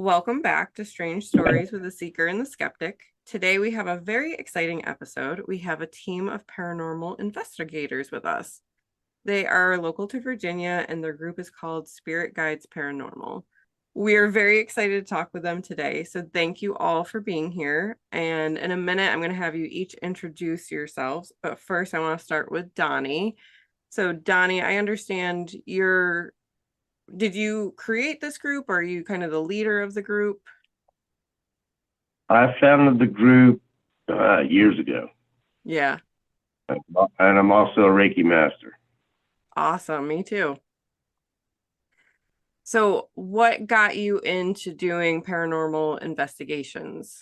Welcome back to Strange Stories with the Seeker and the Skeptic. Today we have a very exciting episode. We have a team of paranormal investigators with us. They are local to Virginia and their group is called Spirit Guides Paranormal. We are very excited to talk with them today. So thank you all for being here. And in a minute, I'm going to have you each introduce yourselves. But first, I want to start with Donnie. So Donnie, I understand did you create this group or are you kind of the leader of the group? I founded the group years ago, Yeah, and I'm also a Reiki master. awesome. Me too. So, what got you into doing paranormal investigations?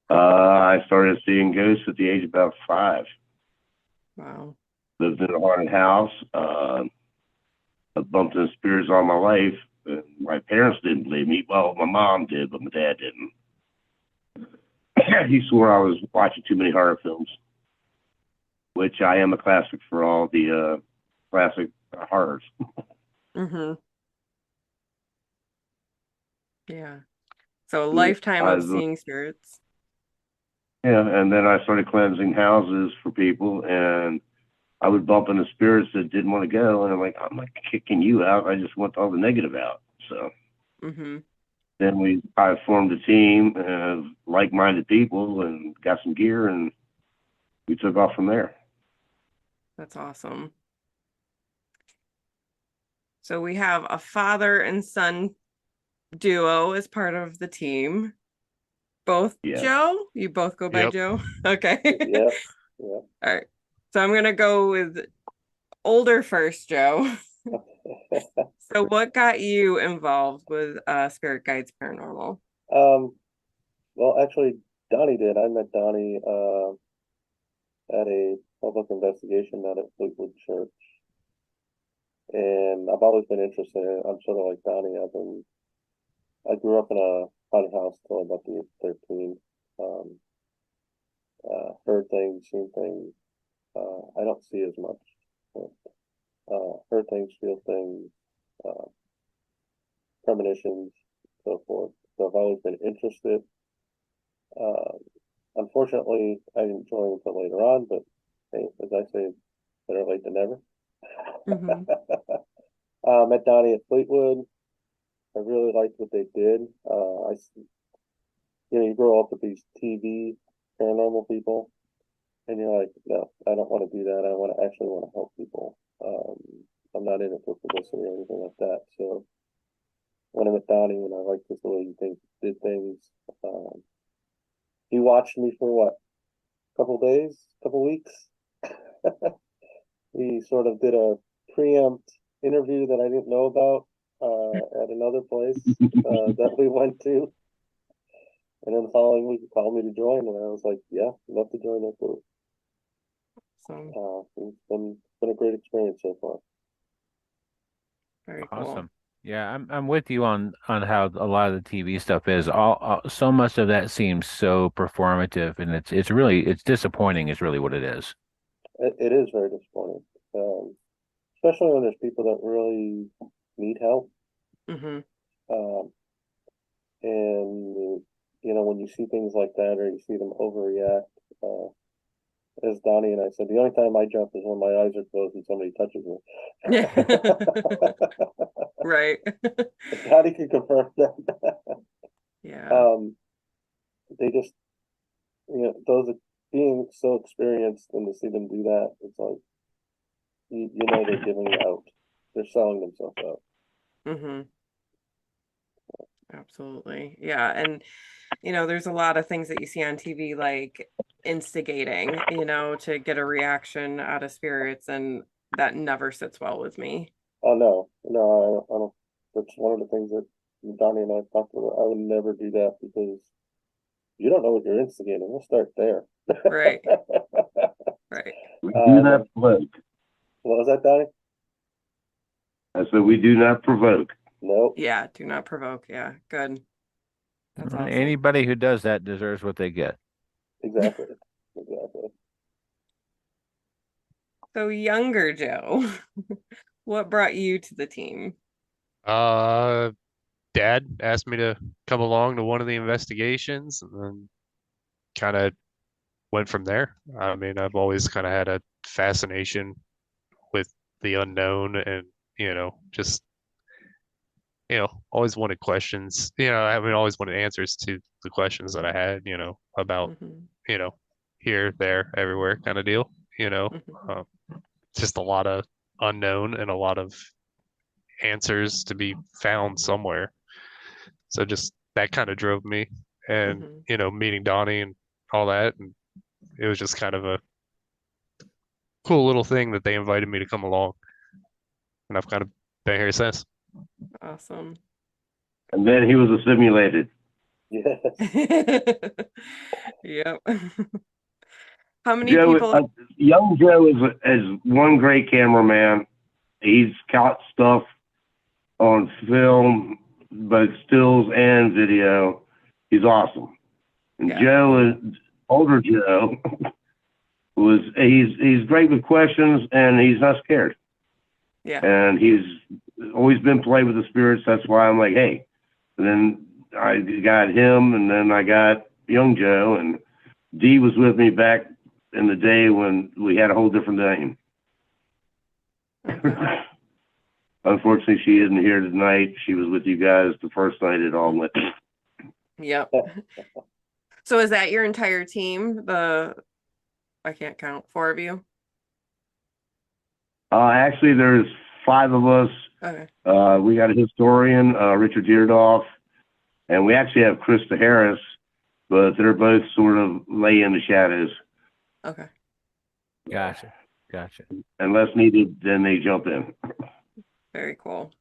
I started seeing ghosts at the age of about 5. Wow. Lived in a haunted house. I bumped into spirits all my life. My parents didn't believe me. Well, my mom did, but my dad didn't. He swore I was watching too many horror films, which I am a classic for all the classic horrors. Mm-hmm. Yeah. So, a Yeah, lifetime I of was, seeing spirits. yeah, and then I started cleansing houses for people, and I would bump into spirits that didn't want to go, and I'm like, I'm not kicking you out. I just want all the negative out. So Mm-hmm. then I formed a team of like-minded people and got some gear, and we took off from there. That's awesome. So, we have a father and son duo as part of the team. Both Yes. Joe? You both go by Yep. Joe? Okay. Yeah, yeah. All right. So, I'm going to go with older first, Joe. So what got you involved with Spirit Guides Paranormal? Um, well, actually, Donnie did. I met Donnie at a public investigation out at Fleetwood Church, and I've always been interested in it. I'm sort of like Donnie. I grew up in a haunted house till about the age of 13. Um, heard things, seen things. I don't see as much. But, heard things, feel things, uh, premonitions, so forth. So I've always been interested. Uh, Unfortunately, I didn't join until later on, but hey, as I say, better late than never. Mm-hmm. Met Donnie at Fleetwood. I really liked what they did. You grow up with these TV paranormal people, and you're like, no, I don't want to do that. I actually want to help people. I'm not in it for publicity or anything like that. So when I met Donnie, and I liked just the way he did things, um, he watched me for what, couple days, couple weeks. He sort of did a preempt interview that I didn't know about at another place that we went to. And then the following week, he called me to join, and I was like, "Yeah, I'd love to join that group." So It's been a great experience so far. very cool. Awesome. Yeah, I'm with you on how a lot of the TV stuff is. All so much of that seems so performative, and it's disappointing. Is really what it is. It is very disappointing, especially when there's people that really need help. Mm-hmm. Um, and when you see things like that, or you see them overreact, as Donnie and I said, the only time I jump is when my eyes are closed and somebody touches me. Right. Donnie can confirm that. Yeah. um, they just, those being so experienced, and to see them do that, it's like they're giving out, they're selling themselves out. Mm-hmm. Absolutely. Yeah. And there's a lot of things that you see on TV like instigating, to get a reaction out of spirits, and that never sits well with me. Oh no, no, I don't. That's one of the things that Donnie and I talked about. I would never do that because you don't know what you're instigating. We'll start there. Right. Right. We do But not provoke. what was that, Donnie? I said we do not provoke. Nope. Yeah. Do not provoke. Yeah. Good. That's awesome. Anybody who does that deserves what they get. Exactly. Exactly. So younger Joe, what brought you to the team? Uh, dad asked me to come along to one of the investigations, and then kind of went from there. I mean, I've always kind of had a fascination with the unknown, and just always wanted questions. I mean, always wanted answers to the questions that I had. About Mhm. you know here, there, everywhere kind of deal. Mhm. Um, just a lot of unknown and a lot of answers to be found somewhere. So just that kind of drove me, and Mhm. meeting Donnie and all that, and it was just kind of a cool little thing that they invited me to come along, and I've kind of been here since. Awesome. And then he was assimilated. Yes. Yep. How many Joe, people? young Joe is one great cameraman. He's caught stuff on film, both stills and video. He's awesome. And Yeah. Joe is older Joe he's great with questions and he's not scared. Yeah. And he's always been polite with the spirits. That's why I'm like, hey. And then I got him, and then I got young Joe, and Dee was with me back in the day when we had a whole different name. Okay. Unfortunately, she isn't here tonight. She was with you guys the first night it all went. Yep. So is that your entire team? I can't count, 4 of you? Actually, there's 5 of us. Okay. We got a historian, Richard Deardoff, and we actually have Krista Harris, but they're both sort of lay in the shadows. Okay. Gotcha. Unless needed, then they jump in. Very cool.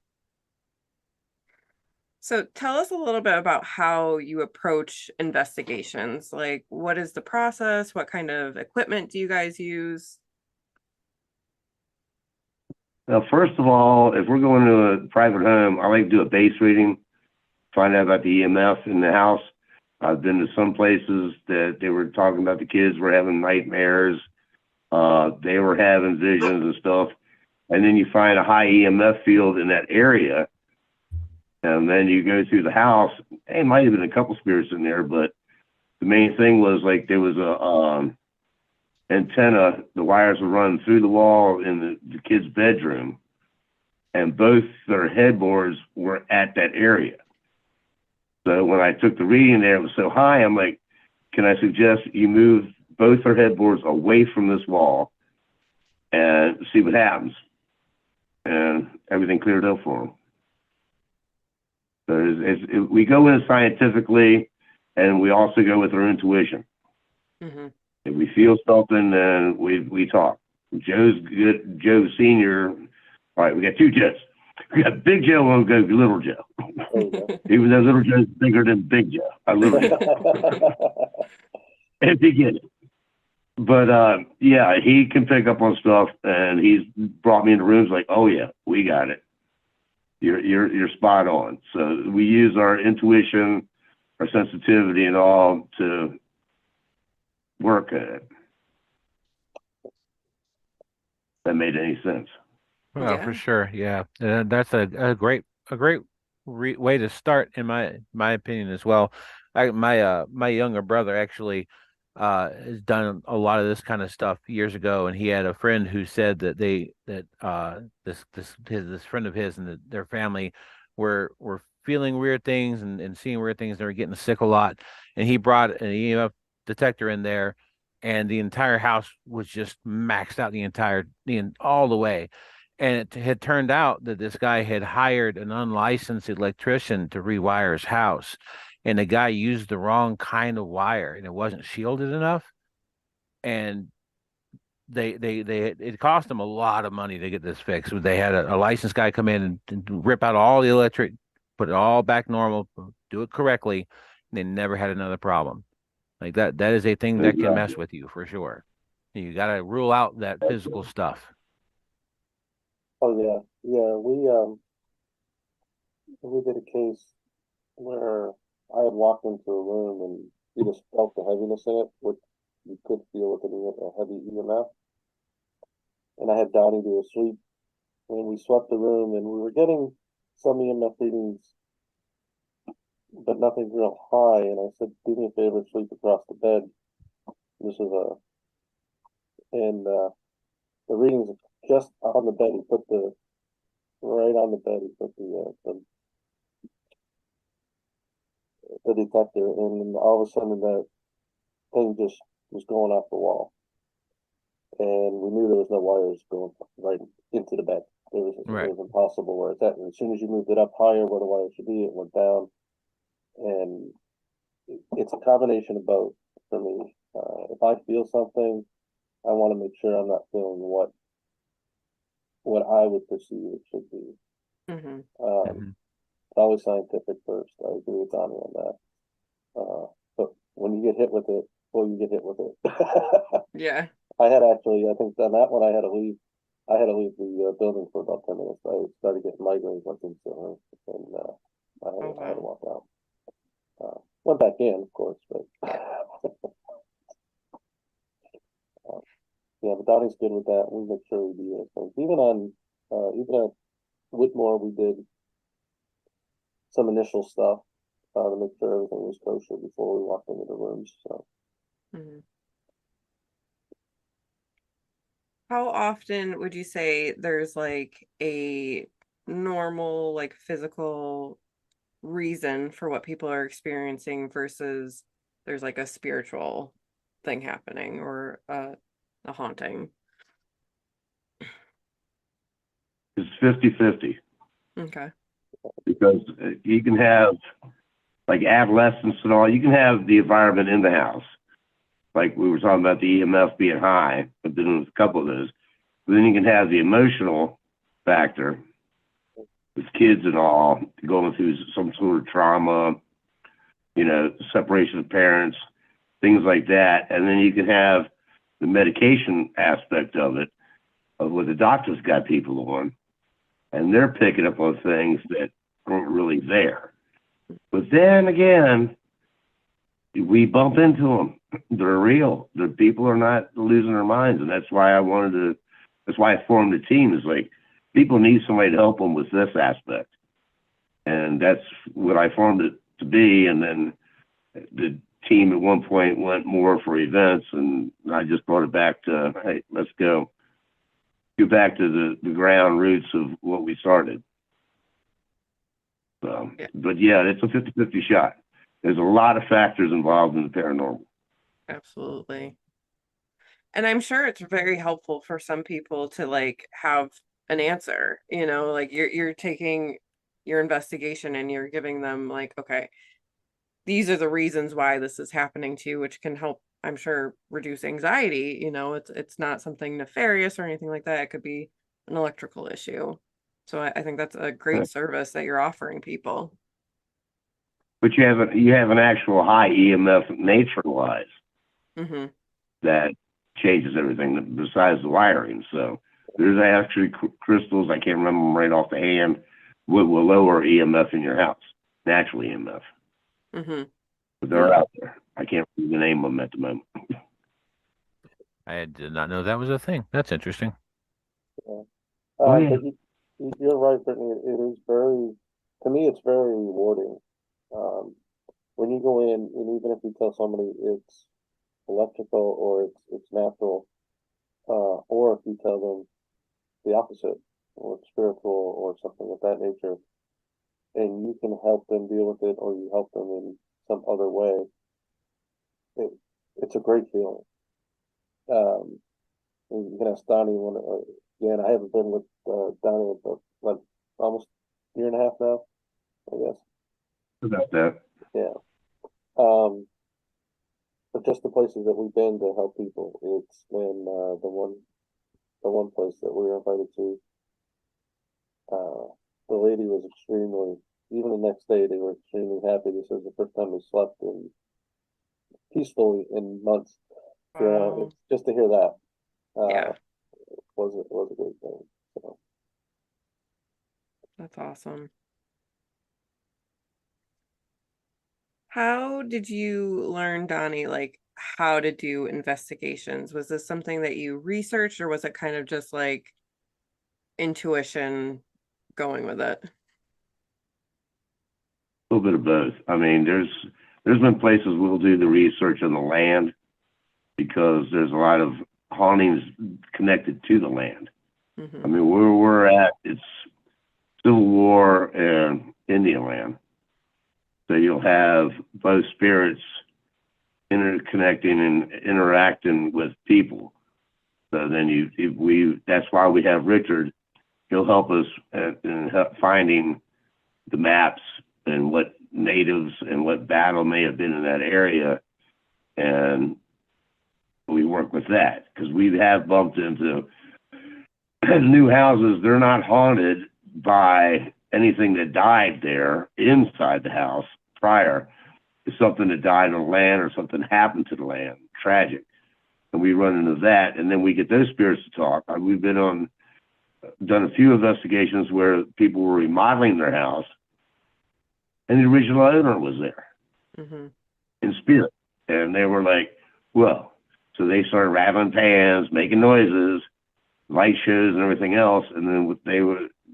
So tell us a little bit about how you approach investigations. Like, what is the process? What kind of equipment do you guys use? Now, first of all, if we're going to a private home, I like to do a base reading, find out about the EMF in the house. I've been to some places that they were talking about the kids were having nightmares. They were having visions and stuff. And then you find a high EMF field in that area. And then you go through the house. Hey, it might have been a couple spirits in there, but the main thing was like there was a antenna. The wires were running through the wall in the kid's bedroom, and both their headboards were at that area. So when I took the reading there, it was so high. I'm like, can I suggest you move both their headboards away from this wall and see what happens? And everything cleared up for them. So we go in scientifically, and we also go with our intuition. Mm-hmm. If we feel something, then we talk. Joe's good. Joe Senior. All right, we got 2 Joes. We got Big Joe and we got Little Joe. Even though Little Joe's bigger than Big Joe. Little Joe. If you get it. But yeah, he can pick up on stuff, and he's brought me into rooms like, oh yeah, we got it. You're spot on. So we use our intuition, our sensitivity, and all to work at it. That made any sense? Well, for Yeah. sure. Yeah. That's a great way to start in my opinion as well. My younger brother actually has done a lot of this kind of stuff years ago, and he had a friend who said that this friend of his and their family were feeling weird things and seeing weird things. They were getting sick a lot, and he brought an EMF detector in there, and the entire house was just maxed out all the way. And it had turned out that this guy had hired an unlicensed electrician to rewire his house. And the guy used the wrong kind of wire and it wasn't shielded enough. And it cost them a lot of money to get this fixed. They had a licensed guy come in and rip out all the electric, put it all back normal, do it correctly. And they never had another problem. Like that is a thing that can mess with you for sure. You got to rule out that physical stuff. Oh yeah, yeah. We did a case where I had walked into a room and you just felt the heaviness in it, which you could feel with a heavy EMF. And I had Donnie do a sweep, and we swept the room, and we were getting some EMF readings but nothing real high. And I said, do me a favor, sleep across the bed. This is and the readings just on the bed. He put right on the bed. He put the detector, and then all of a sudden that thing just was going off the wall, and we knew there was no wires going right into the bed. It Right. was impossible where it's at. And as soon as you moved it up higher where the wires should be, it went down. And it's a combination of both for me. If I feel something, I want to make sure I'm not feeling what I would perceive it should be. Hmm. Mhm. It's always scientific first. I agree with Donnie on that. But when you get hit with it, well, you get hit with it. Yeah. I had actually, I think on that one, I had to leave. I had to leave the building for about 10 minutes. I started getting migraines like instantly, and Oh, I had to wow. walk out. Went back in, of course, but yeah, but Donnie's good with that. We make sure we do those things. Even at Whitmore, we did some initial stuff to make sure everything was kosher before we walked into the rooms. So Mhm. How often would you say there's like a normal, like physical reason for what people are experiencing versus there's like a spiritual thing happening or a haunting? It's 50-50 Okay. because you can have like adolescents and all, you can have the environment in the house. Like we were talking about the EMF being high, but then there's a couple of those. But then you can have the emotional factor with kids and all going through some sort of trauma, separation of parents, things like that. And then you can have the medication aspect of it, of what the doctor's got people on, and they're picking up on things that aren't really there. But then again, we bump into them. They're real. The people are not losing their minds, and that's why that's why I formed the team. Is like people need somebody to help them with this aspect, and that's what I formed it to be. And then the team at one point went more for events, and I just brought it back to, hey, let's get back to the ground roots of what we started. So, Yeah, but yeah, it's a 50-50 shot. There's a lot of factors involved in the paranormal. absolutely. And I'm sure it's very helpful for some people to like have an answer, like you're taking your investigation and you're giving them like, okay, these are the reasons why this is happening to you, which can help, I'm sure, reduce anxiety. It's not something nefarious or anything like that. It could be an electrical issue. So I think that's a great service that you're offering people. But you have an actual high EMF nature wise Hmm. that changes everything besides the wiring. So there's actually crystals, I can't remember them right off the hand, will lower EMF in your house, natural EMF. Hmm. But they're out there. I can't remember the name of them at the moment. I did not know that was a thing. That's interesting. yeah. Oh yeah. But you're right, Brittany. It is to me, it's very rewarding. Um, when you go in, and even if you tell somebody it's electrical or it's natural, or if you tell them the opposite, or it's spiritual or something of that nature, and you can help them deal with it, or you help them in some other way, it, it's a great feeling. Um, and you can ask Donnie when, again, I haven't been with Donnie but like almost a year and a half now, I guess. About that. Yeah. Um, but just the places that we've been to help people, it's been the one place that we were invited to. Uh, the lady was extremely, even the next day, they were extremely happy. This was the first time they slept in peacefully in months. Wow. It's just to hear that Yeah, was a great thing. So, that's awesome. How did you learn, Donnie, like how to do investigations? Was this something that you researched or was it kind of just like intuition going with it? little bit of both. I mean, there's been places we'll do the research on the land because there's a lot of hauntings connected to the land. Mhm. I mean, where we're at, it's Civil War and Indian land. So you'll have both spirits interconnecting and interacting with people. So then that's why we have Richard. He'll help us in finding the maps and what natives and what battle may have been in that area. And we work with that because we have bumped into new houses. They're not haunted by anything that died there inside the house prior. It's something that died on the land or something happened to the land, tragic. And we run into that, and then we get those spirits to talk. We've done a few investigations where people were remodeling their house, and the original owner was there in spirit. And they were like, well, so they started rattling pans, making noises, light shows and everything else. And then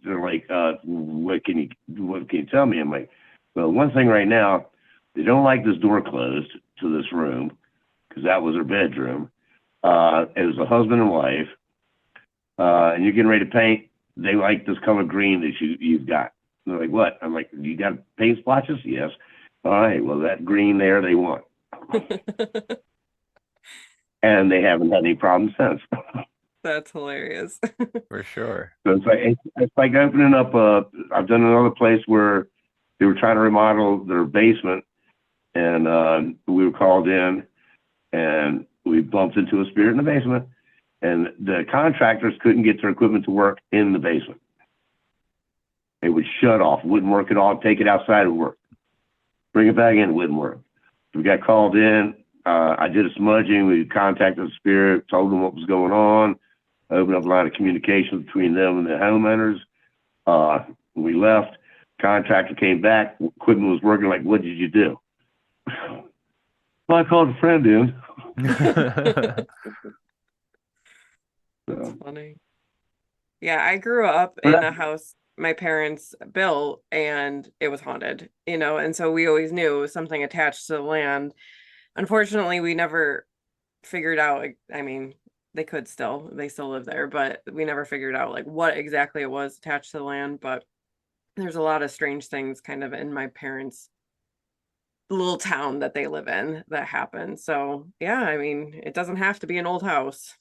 they're like, what can you tell me? I'm like, well, one thing right now, they don't like this door closed to this room because that was their bedroom. It was a husband and wife, and you're getting ready to paint. They like this color green that you've got. And they're like, what? I'm like, you got paint splotches? Yes. All right. Well, that green there they want, and they haven't had any problems since. That's hilarious. For sure. So it's like opening up. I've done another place where they were trying to remodel their basement, and we were called in, and we bumped into a spirit in the basement, and the contractors couldn't get their equipment to work in the basement. It would shut off, wouldn't work at all. Take it outside, it would work. Bring it back in, it wouldn't work. We got called in. I did a smudging. We contacted the spirit, told them what was going on, opened up a line of communication between them and the homeowners. We left. Contractor came back. Equipment was working. Like, what did you do? Well, I called a friend in. That's funny. Yeah, I grew up in a house my parents built and it was haunted, and so we always knew it was something attached to the land. Unfortunately, we never figured out, I mean, they still live there, but we never figured out like what exactly it was attached to the land. But there's a lot of strange things kind of in my parents' little town that they live in that happen. So yeah, I mean, it doesn't have to be an old house.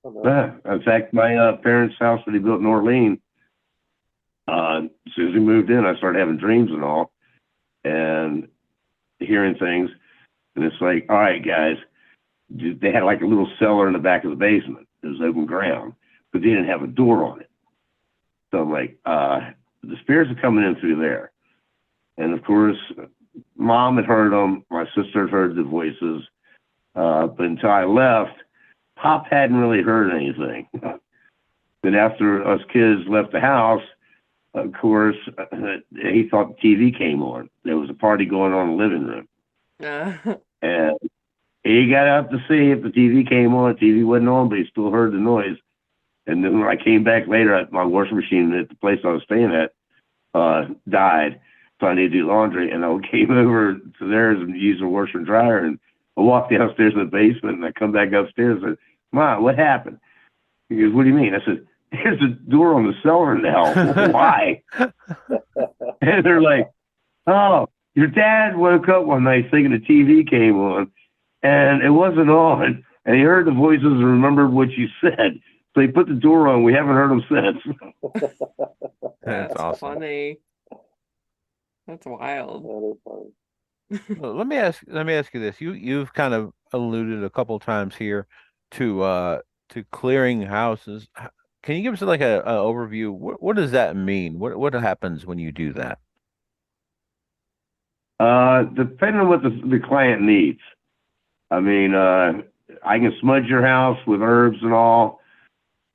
Yeah. In fact, my parents' house that he built in Orleans, as soon as we moved in, I started having dreams and all, and hearing things. And it's like, all right, guys, they had like a little cellar in the back of the basement. It was open ground, but they didn't have a door on it. So I'm like, the spirits are coming in through there. And of course, Mom had heard them. My sister had heard the voices. But until I left, Pop hadn't really heard anything. Then after us kids left the house, of course, he thought the TV came on. There was a party going on in the living room. And he got out to see if the TV came on. The TV wasn't on, but he still heard the noise. And then when I came back later, my washing machine at the place I was staying at died. So I needed to do laundry. And I came over to theirs and used a washer and dryer. And I walked downstairs in the basement, and I come back upstairs and said, Mom, what happened? He goes, what do you mean? I said, there's a door on the cellar now. Why? And they're like, oh, your dad woke up one night thinking the TV came on, and it wasn't on. And he heard the voices and remembered what you said. So he put the door on. We haven't heard him since. That's awesome. Funny. That's wild. That is funny. Well, let me ask you this. You've kind of alluded a couple times here to clearing houses. Can you give us like a overview? What does that mean? What happens when you do that? Depending on what the client needs. I mean, I can smudge your house with herbs and all.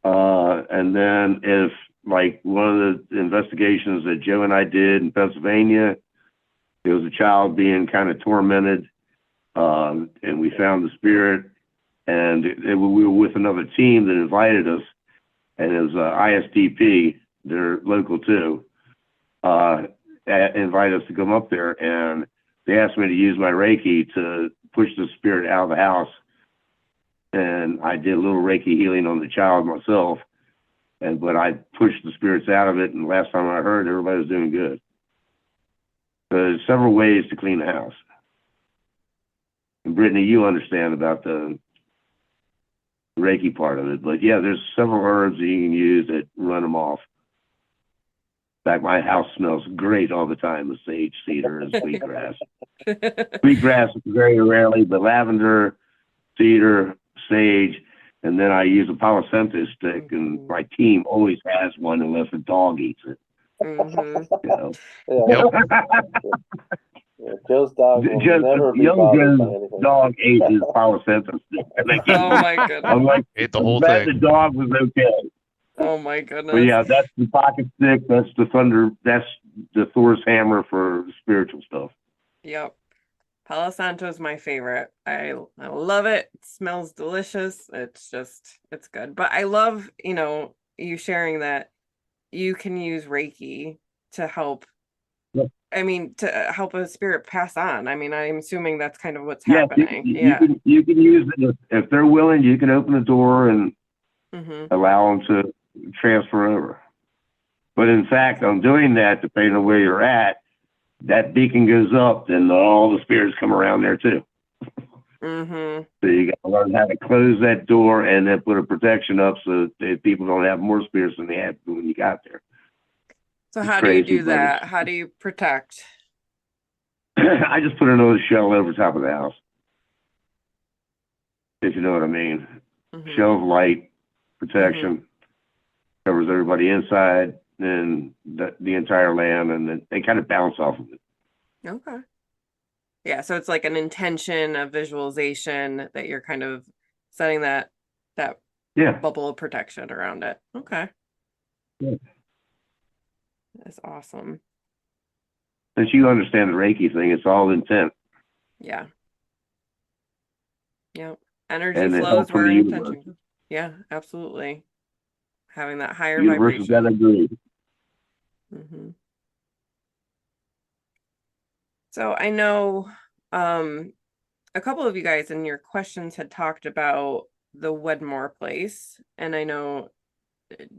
And then if like one of the investigations that Joe and I did in Pennsylvania, there was a child being kind of tormented, and we found the spirit, and we were with another team that invited us, and it was ISDP, they're local too, and invite us to come up there, and they asked me to use my Reiki to push the spirit out of the house. And I did a little Reiki healing on the child myself, but I pushed the spirits out of it. And last time I heard, everybody was doing good. There's several ways to clean the house. And Brittany, you understand about the Reiki part of it, but yeah, there's several herbs that you can use that run them off. In fact, my house smells great all the time with sage, cedar, and sweetgrass. Sweetgrass very rarely, but lavender, cedar, sage, and then I use a Palo Santo stick, and my team always has one unless a dog eats it. You know? Yeah, Joe's dog will Just never be young bothered by Joe's anything. dog ate his Palo Santo stick. Oh my goodness. I'm like, Ate the I'm whole glad thing. the dog was okay. Oh my But goodness. yeah, that's the pocket stick. That's the thunder. That's the Thor's hammer for spiritual stuff. Yep. Palo Santo is my favorite. I love it. It smells delicious. It's good. But I love, you sharing that you can use Reiki to help. Yep. I mean, to help a spirit pass on. I mean, I'm assuming that's kind of what's Yeah, happening. you can use it if they're willing. You can open the door and allow them to transfer over. But in fact, on doing that, depending on where you're at, that beacon goes up, then all the spirits come around there too. So you got to learn how to close that door and then put a protection up so that people don't have more spirits than they had when you got there. So It's how do you crazy, do but that? How do you protect? I just put another shell over top of the house, if you know what I mean. Shell of light protection covers everybody inside and the entire land, and then they kind of bounce off of it. Okay. Yeah, so it's like an intention, a visualization that you're kind of setting that Yeah. bubble of protection around it. Okay. Yeah. That's awesome. Since you understand the Reiki thing, it's all intent. Yeah. Yep. Energy And it flows helps from where the universe. intention goes. Yeah, absolutely. Having that higher The universe has vibration. got to agree. So I know a couple of you guys in your questions had talked about the Wedmore place, and I know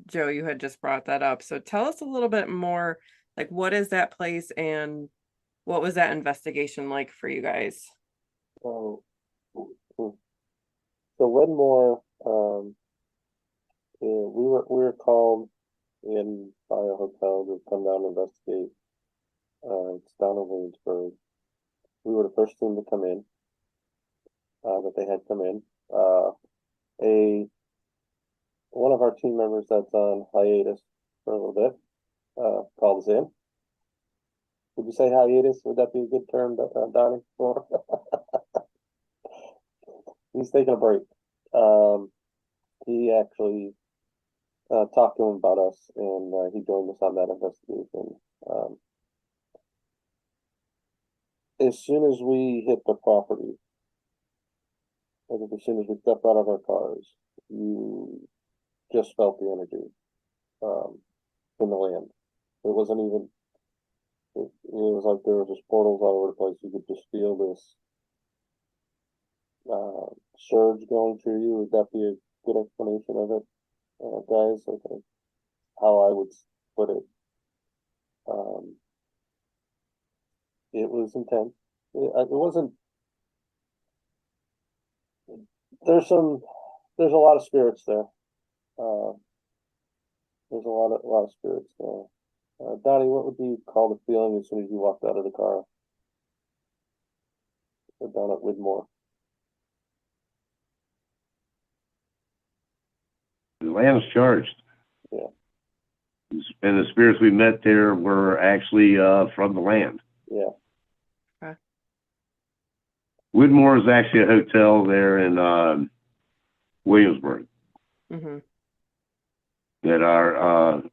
Joe, you had just brought that up. So tell us a little bit more, like what is that place and what was that investigation like for you guys? So Wedmore, yeah, we were called in by a hotel to come down and investigate. It's down in Williamsburg. We were the first team to come in. That they had come in. One of our team members that's on hiatus for a little bit called us in. Would you say hiatus? Would that be a good term, Donnie? He's taking a break. He actually talked to him about us, and he joined us on that investigation. As soon as we hit the property, as soon as we stepped out of our cars, you just felt the energy in the land. It wasn't even. It was like there was just portals all over the place. You could just feel this surge going through you. Would that be a good explanation of it, guys? Okay, how I would put it. It was intense. It wasn't. There's a lot of spirits there. There's a lot of spirits there. Donnie, what would you call the feeling as soon as you walked out of the car? Down at Widmore. The land is charged. Yeah. And the spirits we met there were actually from the land. Yeah. Okay. Widmore is actually a hotel there in Williamsburg. That are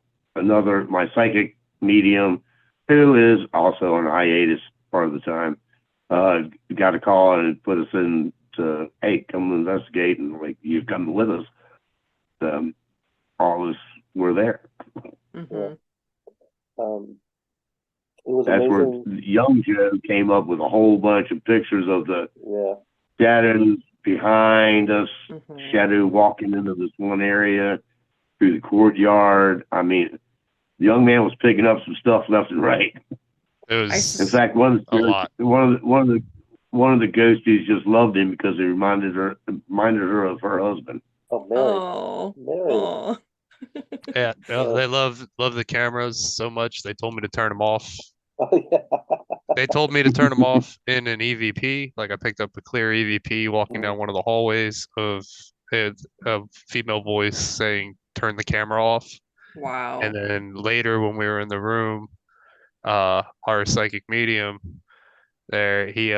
my psychic medium, who is also on hiatus part of the time, got a call and put us in to, hey, come investigate, and like, you come with us. All of us were there. Yeah. It was That's where amazing. young Joe came up with a whole bunch of pictures of the Yeah. shadows behind us, Mhm. shadow walking into this one area through the courtyard. I mean, the young man was picking up some stuff left and right. It I In was fact, one of the a lot. one of the ghosties just loved him because it reminded her of her husband. Oh, Mary. Oh, Mary. oh. Yeah, Yeah. they love the cameras so much. They told me to turn them off. Oh, yeah. They told me to turn them off in an EVP. Like I picked up a clear EVP walking down one of the hallways of a female voice saying, "Turn the camera off." And Wow. then later, when we were in the room, our psychic medium there, he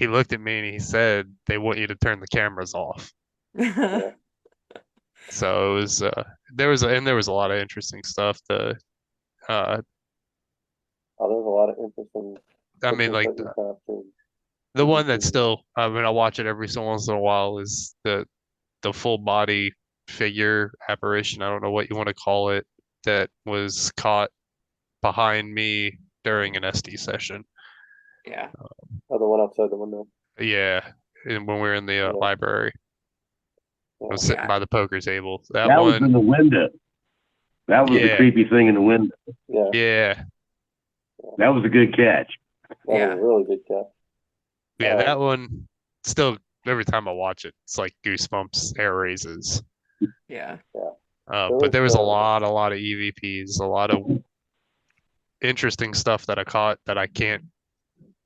looked at me and he said, "They want you to turn the cameras off." Yeah. So it was there was a lot of interesting stuff. Uh, Oh, there's a lot of interesting I mean, pictures like that you captured. the one that still, I mean, I watch it every so once in a while is the full body figure apparition. I don't know what you want to call it, that was caught behind me during an SD session. Yeah. Oh, the one outside the window. Yeah, and when we were in the Yeah. library, I Yeah. was sitting Yeah. by the poker table. That That was one, in the window. That was the yeah, creepy thing in the window. Yeah. yeah, That was a good catch. That was Yeah. a really good catch. yeah. That one still, every time I watch it, it's like goosebumps, hair raises. Yeah. Yeah. But there was was, a lot of EVPs, a lot of interesting stuff that I caught that I can't.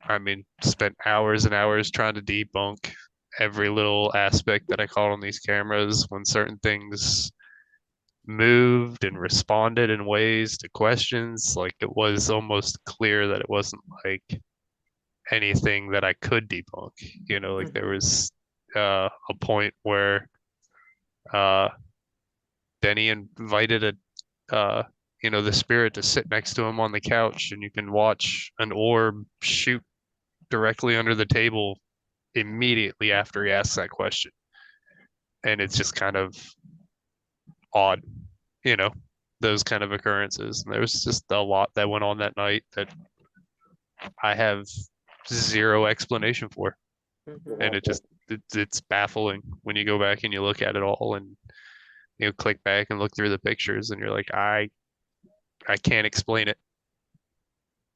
I mean, spent hours and hours trying to debunk every little aspect that I caught on these cameras when certain things moved and responded in ways to questions. Like it was almost clear that it wasn't like anything that I could debunk. You know, like there Mhm. was a point where uh, Denny invited the spirit to sit next to him on the couch, and you can watch an orb shoot directly under the table immediately after he asks that question. And it's just kind of odd, you know, those kind of occurrences. And there was just a lot that went on that night that I have zero explanation for. And Mhm. it's baffling when you go back and you look at it all and click back and look through the pictures and you're like, I can't explain it.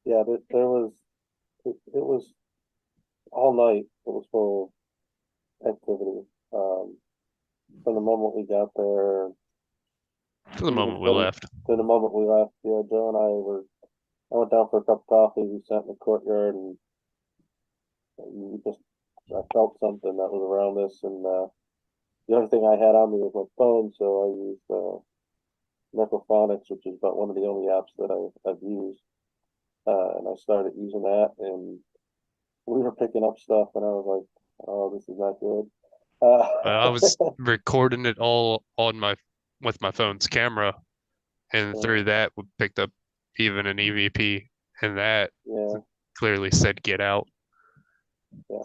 yeah, there was, it was all night. It was full of activity. From the moment we got there, To the even moment we from left. to the moment we left, yeah, Joe and I went down for a cup of coffee. We sat in the courtyard and you just, I felt something that was around us. And the only thing I had on me was my phone, so I used Necrophonics, which is about one of the only apps that I've used. And I started using that, and we were picking up stuff, and I was like, "Oh, this is not good." I was recording it all on my with my phone's camera, and through that we picked up even an EVP, and that yeah, clearly said "get out." yeah,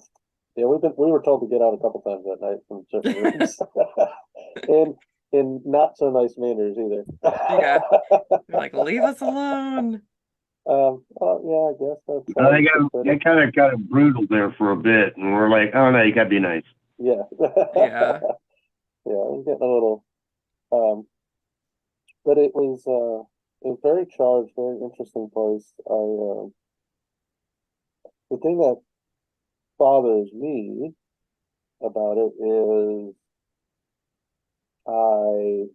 yeah. We were told to get out a couple times that night from certain rooms, and in not so nice manners either. Yeah. You're like, leave us alone. Well, yeah, I guess that's how They you got put they it. kind of brutal there for a bit, and we're like, oh no, you gotta be nice. Yeah, Yeah. yeah. I'm getting a little, um, but it was very charged, very interesting place. The thing that bothers me about it is I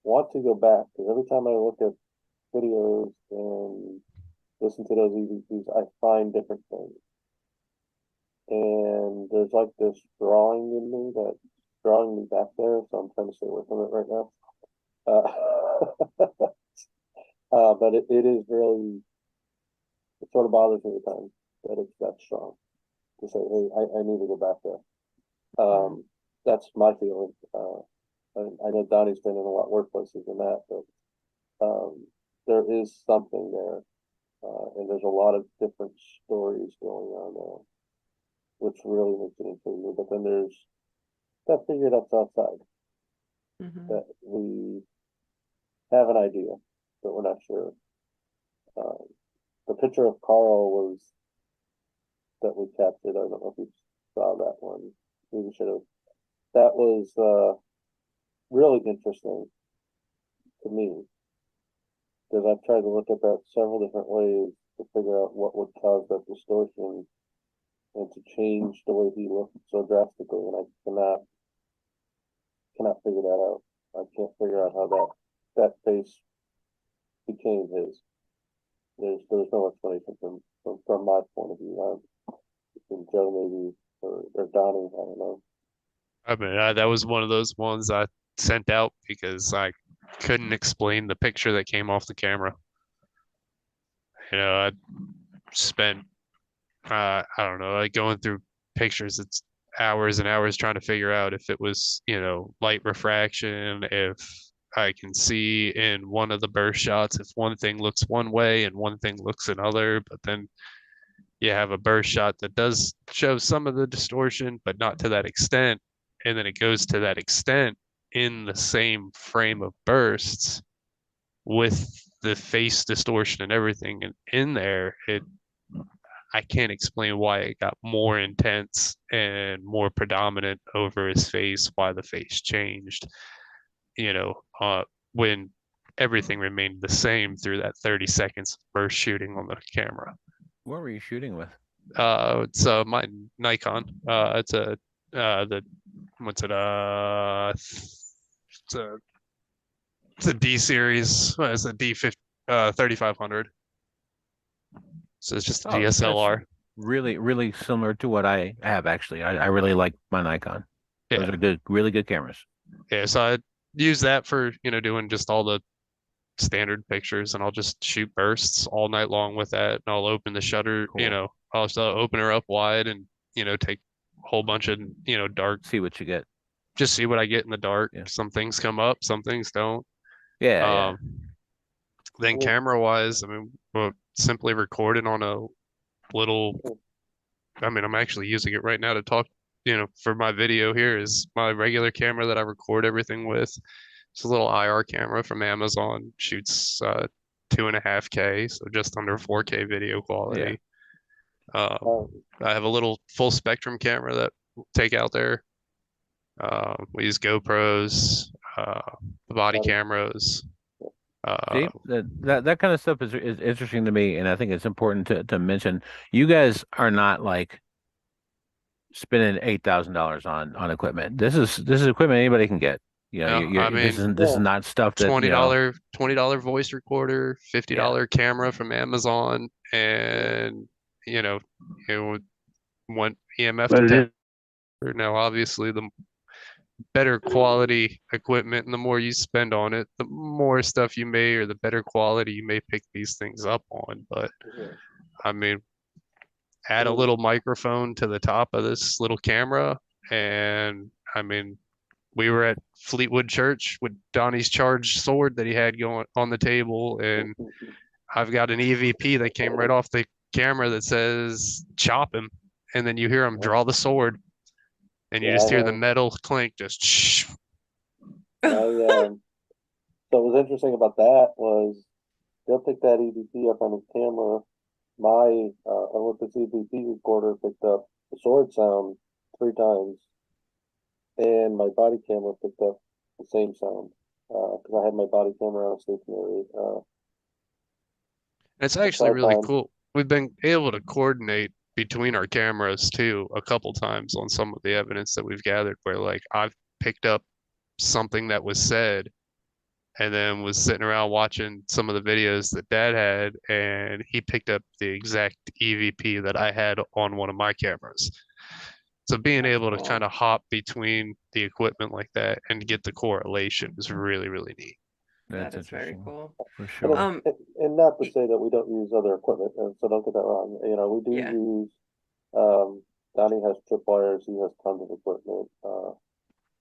want to go back because every time I look at videos and listen to those EVPs, I find different things. And there's like this drawing in me that's drawing me back there, so I'm trying to stay away from it right now. But it is really, it sort of bothers me at times that it's that strong to say, hey, I need to go back there. That's my feeling. I know Donnie's been in a lot worse places than that, but there is something there, and there's a lot of different stories going on there, which really makes it intriguing me. But then there's that figure that's outside Mhm. that we have an idea, but we're not sure The picture of Carl was that we captured. I don't know if you saw that one. Maybe should have. That was really interesting to me because I've tried to look at that several different ways to figure out what would cause that distortion and to change the way he looked so drastically, and I cannot figure that out. I can't figure out how that face became his. There's no explanation from my point of view. From Joe maybe or Donnie, I don't know. I mean, that was one of those ones I sent out because I couldn't explain the picture that came off the camera. I spent, I don't know, like going through pictures. It's hours and hours trying to figure out if it was, light refraction, if I can see in one of the burst shots if one thing looks one way and one thing looks another, but then you have a burst shot that does show some of the distortion, but not to that extent. And then it goes to that extent in the same frame of bursts with the face distortion and everything in there. I can't explain why it got more intense and more predominant over his face, why the face changed, when everything remained the same through that 30 seconds of burst shooting on the camera. What were you shooting with? It's my Nikon. It's a the what's it? It's a D series. It's a D50 3500. So it's just a Oh, that's DSLR. really, really similar to what I have actually. I really like my Nikon. Those Yeah, are good, really good cameras. yeah. So I use that for doing just all the standard pictures, and I'll just shoot bursts all night long with that. And I'll open the shutter. Cool. I'll just open her up wide and take a whole bunch of dark. See what you get. Just see what I get in the dark. Yeah. Some things come up, some things don't. Yeah, yeah. Then camera wise, I mean, we're simply recorded on a little. I mean, I'm actually using it right now to talk. For my video here is my regular camera that I record everything with. It's a little IR camera from Amazon. Shoots 2.5K, so just under 4K video quality. I have a little full spectrum camera that we'll take out there. We use GoPros, body cameras. See, that kind of stuff is interesting to me, and I think it's important to mention. You guys are not like spending $8,000 on equipment. This is equipment anybody can get. No, I This mean, is not stuff that $20 voice recorder, $50 camera from Amazon, and one EMF But it detector. is, Now, obviously, the better quality equipment and the more you spend on it, the more stuff you may, or the better quality you may pick these things up on. But I mean, add a little microphone to the top of this little camera, and I mean, we were at Fleetwood Church with Donnie's charged sword that he had going on the table, and I've got an EVP that came right off the camera that says "chop him," and then you hear him draw the sword, and you just hear the metal clink, just. Shh. So what was interesting about that was they'll pick that EVP up on his camera. My Olympus EVP recorder picked up the sword sound 3 times, and my body camera picked up the same sound because I had my body camera on a stationary. It's actually really cool. We've been able to coordinate between our cameras too a couple times on some of the evidence that we've gathered, where like I've picked up something that was said and then was sitting around watching some of the videos that Dad had, and he picked up the exact EVP that I had on one of my cameras. So being able to kind of hop between the equipment like that and get the correlation is really, really neat. That is very cool. For sure. And not to say that we don't use other equipment, so don't get that wrong. We do use. Donnie has tripwires. He has tons of equipment.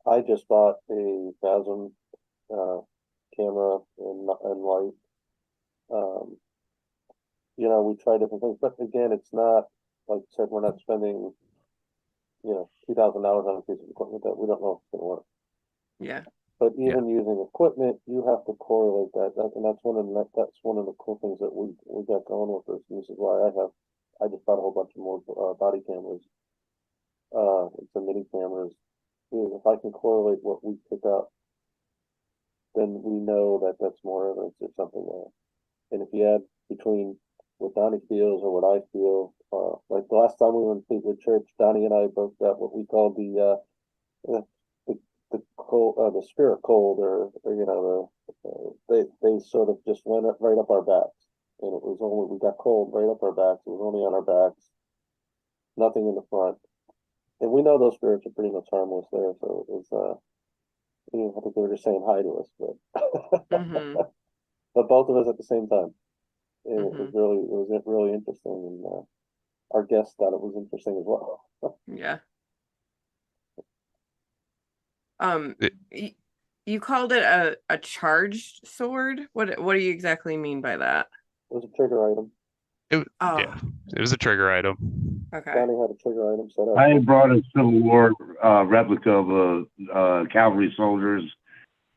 I just bought a Phasm camera and light. We try different things, but again, it's not like I said. We're not spending $2,000 on a piece of equipment that we don't know if it's going to work. Yeah. But even using equipment, you have to correlate and that's one of the cool things that we got going with this. And this is why I just bought a whole bunch of more body cameras, and some mini cameras. Is if I can correlate what we pick up, then we know that that's more evidence there's something there. And if you add between what Donnie feels or what I feel, like the last time we were in Fleetwood Church, Donnie and I both got what we call the cold, the spirit cold, or you know, they sort of just went right up our backs, and it was only we got cold right up our backs. It was only on our backs, nothing in the front, and we know those spirits are pretty much harmless there. So it was, I think they were just saying hi to us, Mm-hmm. but both of us at the same time. And Mm-hmm. it was really interesting, and our guests thought it was interesting as well. Yeah. It, You called it a charged sword. What do you exactly mean by that? It was a trigger item. Oh, yeah, it was a trigger item. okay. Donnie had a trigger item set up. I brought a Civil War replica of cavalry soldiers,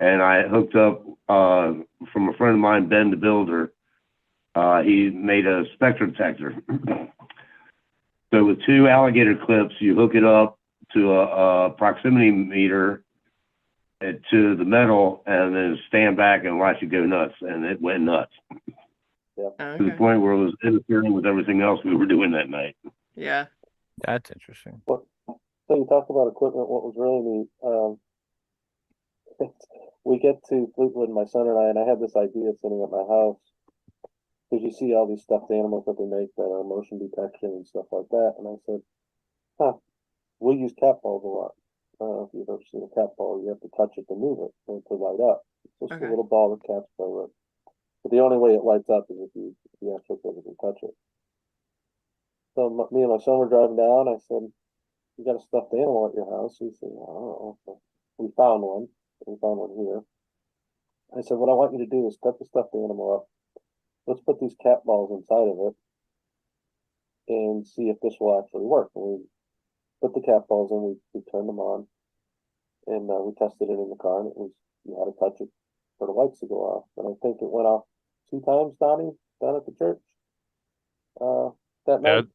and I hooked up from a friend of mine, Ben the Builder. He made a spectre detector. So with two alligator clips, you hook it up to a proximity meter to the metal, and then stand back and watch it go nuts. And it went nuts to the Okay. point where it was interfering with everything else we were doing that night. Yeah. That's interesting. So you talk about equipment. What was really neat, we get to Fleetwood, my son and I had this idea sitting at my house, because you see all these stuffed animals that they make that are motion detection and stuff like that. And I said, we use cat balls a lot. I don't know if you've ever seen a cat ball. You have to touch it to move it and to light up. It's just Okay. a little ball that cats play with. But the only way it lights up is if you actually physically touch it. So me and my son were driving down. I said, "You got a stuffed animal at your house?" He said, "I don't know." So we found one. We found one here. I said, "What I want you to do is cut the stuffed animal up. Let's put these cat balls inside of it and see if this will actually work." And we put the cat balls in. We turned them on, and we tested it in the car. And it was, you had to touch it for the lights to go off. And I think it went off 2 times, Donnie, down at the church that Yeah, night.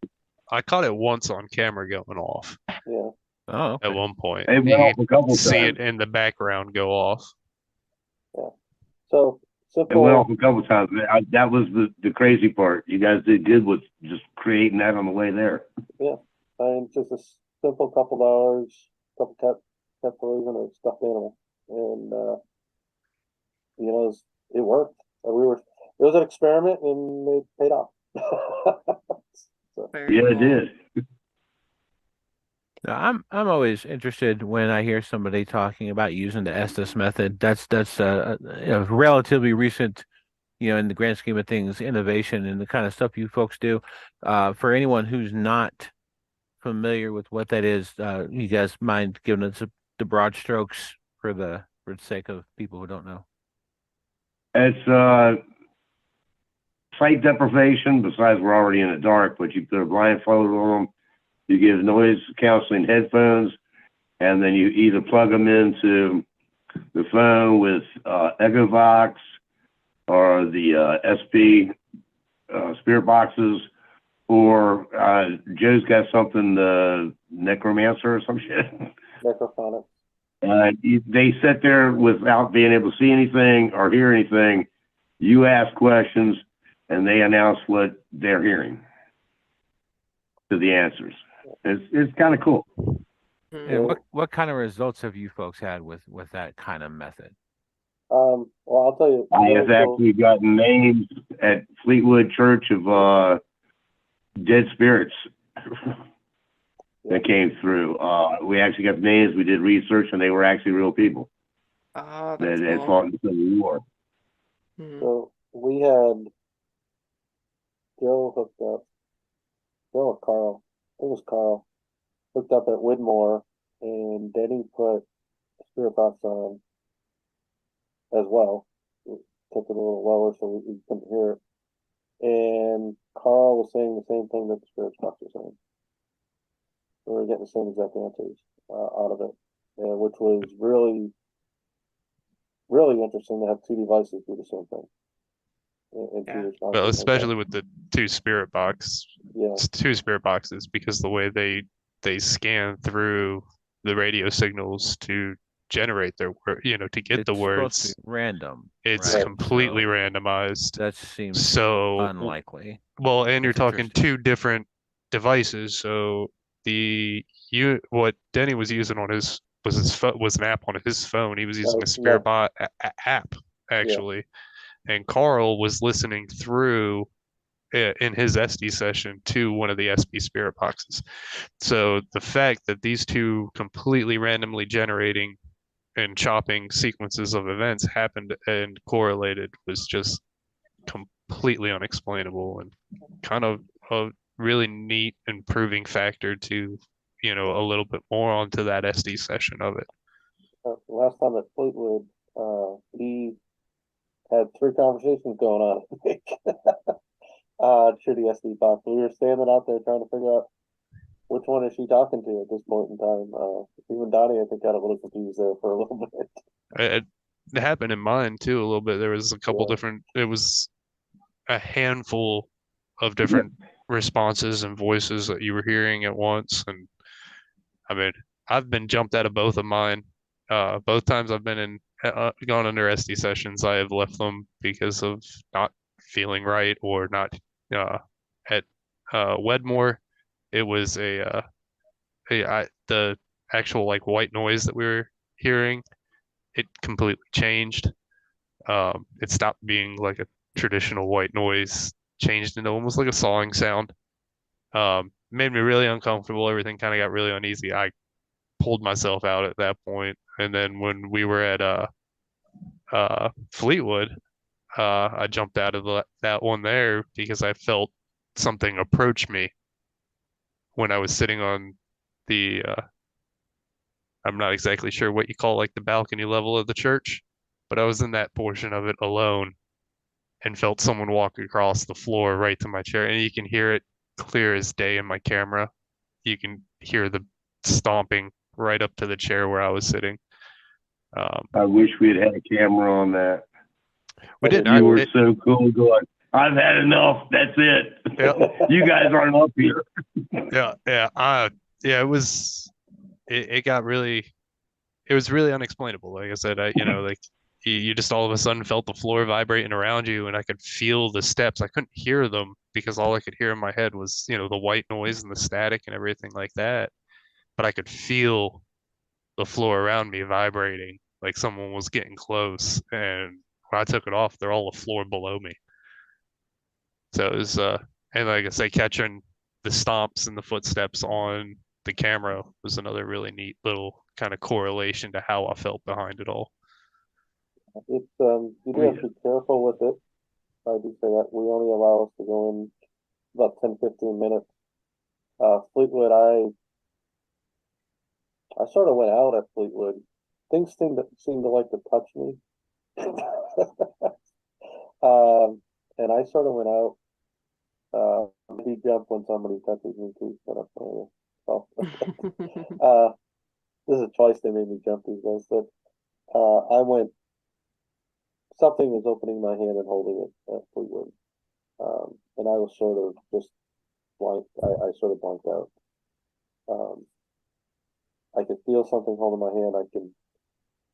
I caught it once on camera going off Yeah. Oh, at okay. one point. It went You off a couple could see times. it in the background go off. Yeah. So It went off simple. a couple times. That was the crazy part. You guys did good with just creating that on the way there. Yeah. I mean, just a simple couple dollars, couple cat toys and a stuffed animal, and it worked. It was an experiment, and it paid off. So, Very Yeah, it cool. did. Now, I'm always interested when I hear somebody talking about using the Estes method. That's a relatively recent, in the grand scheme of things, innovation and the kind of stuff you folks do. For anyone who's not familiar with what that is, you guys mind giving us the broad strokes for the sake of people who don't know? It's sight deprivation. Besides, we're already in the dark, but you put a blindfold on them. You give noise canceling headphones, and then you either plug them into the phone with Echovox or the SP spirit boxes, or Joe's got something, necromancer or some shit. necrophonics. They sit there without being able to see anything or hear anything. You ask questions, and they announce what they're hearing to the answers. It's kind of cool. Mhm. And what kind of results have you folks had with that kind of method? Well, I'll tell you. I Really have cool. actually gotten names at Fleetwood Church of dead spirits that came through. We actually got the names. We did research, and they were actually real people Oh, that that's had cool. fought in the Civil War. Mhm. So we had Joe hooked up. Joe or Carl? I think it was Carl. Hooked up at Widmore, and Denny put Spirit Box on as well. We took it a little lower so we couldn't hear it. And Carl was saying the same thing that the Spirit Box was saying. We were getting the same exact answers out of it, which was really really interesting to have two devices do the same thing and two Yeah. responses Well, like that. especially with the Yeah, two spirit boxes, because the way they scan through the radio signals to generate their word, to get the It's supposed to be words, random, it's Right. right? completely So randomized. that seems So, unlikely. well, and you're That's talking interesting. two different devices. So what Denny was using on his was an app on his phone. He was using a yeah, spirit bot app yeah. actually, and Carl was listening through in his SD session to one of the SP spirit boxes. So the fact that these two completely randomly generating and chopping sequences of events happened and correlated was just completely unexplainable and kind of a really neat improving factor to, a little bit more onto that SD session of it. Last time at Fleetwood, he had three conversations going on, I think. Through the SD box. We were standing out there trying to figure out which one is she talking to at this point in time. Even Donnie, I think, got a little confused there for a little bit. It happened in mine too a little bit. There was a couple Yeah. different, it was a handful of Yep. different responses and voices that you were hearing at once. And I mean, I've been jumped out of both of mine. Both times I've been gone under SD sessions, I have left them because of not feeling right or not. At Wedmore, it was the actual like white noise that we were hearing. It completely changed. It stopped being like a traditional white noise, changed into almost like a sawing sound. Made me really uncomfortable. Everything kind of got really uneasy. I pulled myself out at that point. And then when we were at Fleetwood, I jumped out of that one there because I felt something approach me when I was sitting on the I'm not exactly sure what you call like the balcony level of the church, but I was in that portion of it alone and felt someone walk across the floor right to my chair. And you can hear it clear as day in my camera. You can hear the stomping right up to the chair where I was sitting. I wish we had had a camera on that. We didn't. You were so cool going, I've had enough. That's it. Yeah. You guys aren't up here. Yeah. It got really, it was really unexplainable. Like I said, like you just all of a sudden felt the floor vibrating around you, and I could feel the steps. I couldn't hear them because all I could hear in my head was, the white noise and the static and everything like that. But I could feel the floor around me vibrating like someone was getting close. And when I took it off, they're all the floor below me. So it was, and like I say, catching the stomps and the footsteps on the camera was another really neat little kind of correlation to how I felt behind it all. It's you do have to be careful with it. I do say that we only allow us to go in about 10-15 minutes. Fleetwood, I sort of went out at Fleetwood. Things seem to like to touch me. And I sort of went out. He jumped when somebody touches me too. Shut up. So, this is twice they made me jump these guys. But I went. Something was opening my hand and holding it at Fleetwood, and I was sort of just blank. I sort of blanked out. I could feel something holding my hand. I can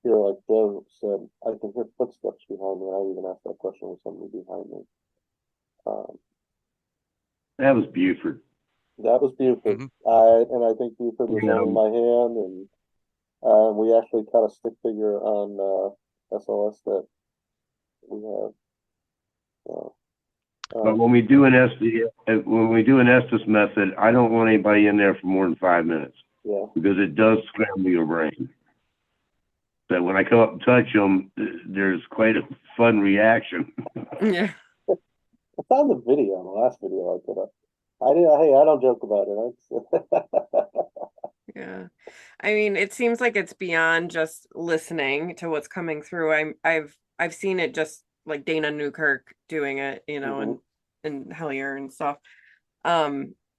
hear, like Joe said, I can hear footsteps behind me. And I even asked that question with somebody behind me. That was Buford. That was Buford. Mm-hmm. I think Buford was Yeah. holding my hand, and we actually cut a stick figure on SOS that we have. But when we do an Estes method, I don't want anybody in there for more than 5 minutes. Yeah. Because it does scramble your brain. So when I come up and touch them, there's quite a fun reaction. Yeah. I found the video, the last video I put up. Hey, I don't joke about it. Yeah. I mean, it seems like it's beyond just listening to what's coming through. I've seen it just like Dana Newkirk doing it, and Hellier and stuff.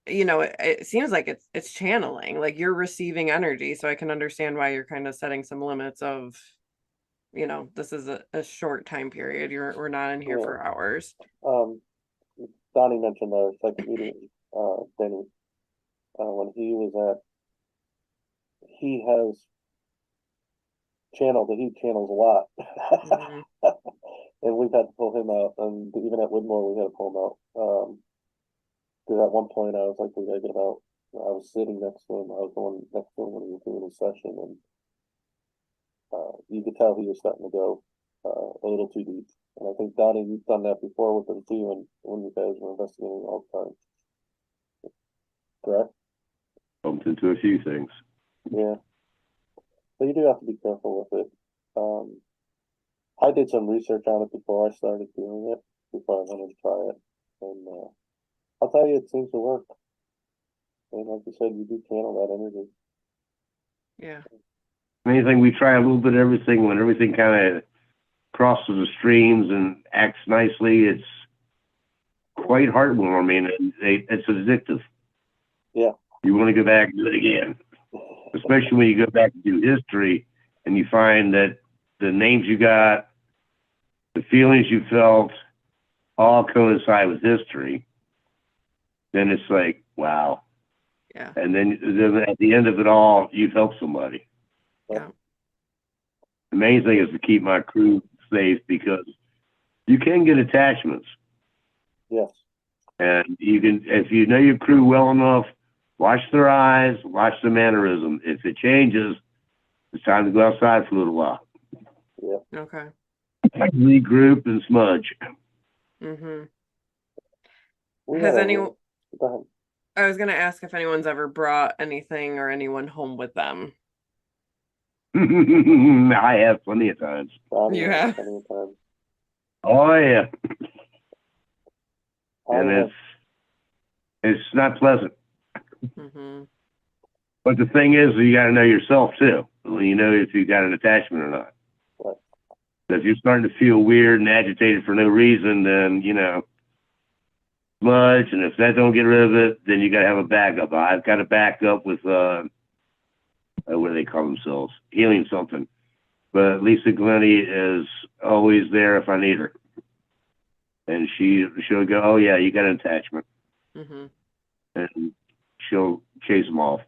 It seems like it's channeling, like you're receiving energy, so I can understand why you're kind of setting some limits of this is a short time period. We're not in here Yeah. for hours. Donnie mentioned our second meeting, Denny, when he was he channels a lot. Mhm. And we've had to pull him out, and even at Widmore, we had to pull him out. Because at one point I was like, we gotta get him out. I was sitting next to him, I was the one next to him when he was doing his session, and you could tell he was starting to go a little too deep. And I think Donnie, you've done that before with him too, and when you guys were investigating all the time. Correct? Bumped into a few things. Yeah. So you do have to be careful with it. I did some research on it before I started doing it, before I wanted to try it. And I'll tell you, it seems to work. And like you said, you do channel that energy. Yeah. Anything, we try a little bit of everything. When everything kind of crosses the streams and acts nicely, it's quite heartwarming, and it's addictive. Yeah. You want to go back and do it again, especially when you go back and do history and you find that the names you got, the feelings you felt, all coincide with history. Then it's like, wow. Yeah. And then at the end of it all, you've helped somebody. Yeah. The main thing is to keep my crew safe, because you can get attachments. Yes. And you can, if you know your crew well enough, watch their eyes, watch their mannerism. If it changes, it's time to go outside for a little while. Yeah. Okay. Regroup and smudge. Mm-hmm. We Has had a anyone? Go ahead. I was gonna ask if anyone's ever brought anything or anyone home with them. I have plenty of times. Donnie You has have? plenty of time. Oh yeah, I and have, it's not pleasant. Mm-hmm. But the thing is, you got to know yourself too. You know if you got an attachment or not. Right. So if you're starting to feel weird and agitated for no reason, then smudge. And if that don't get rid of it, then you got to have a backup. I've got a backup with what do they call themselves? Healing something. But Lisa Glennie is always there if I need her, and she'll go, oh yeah, you got an attachment, Mm-hmm. and she'll chase them off.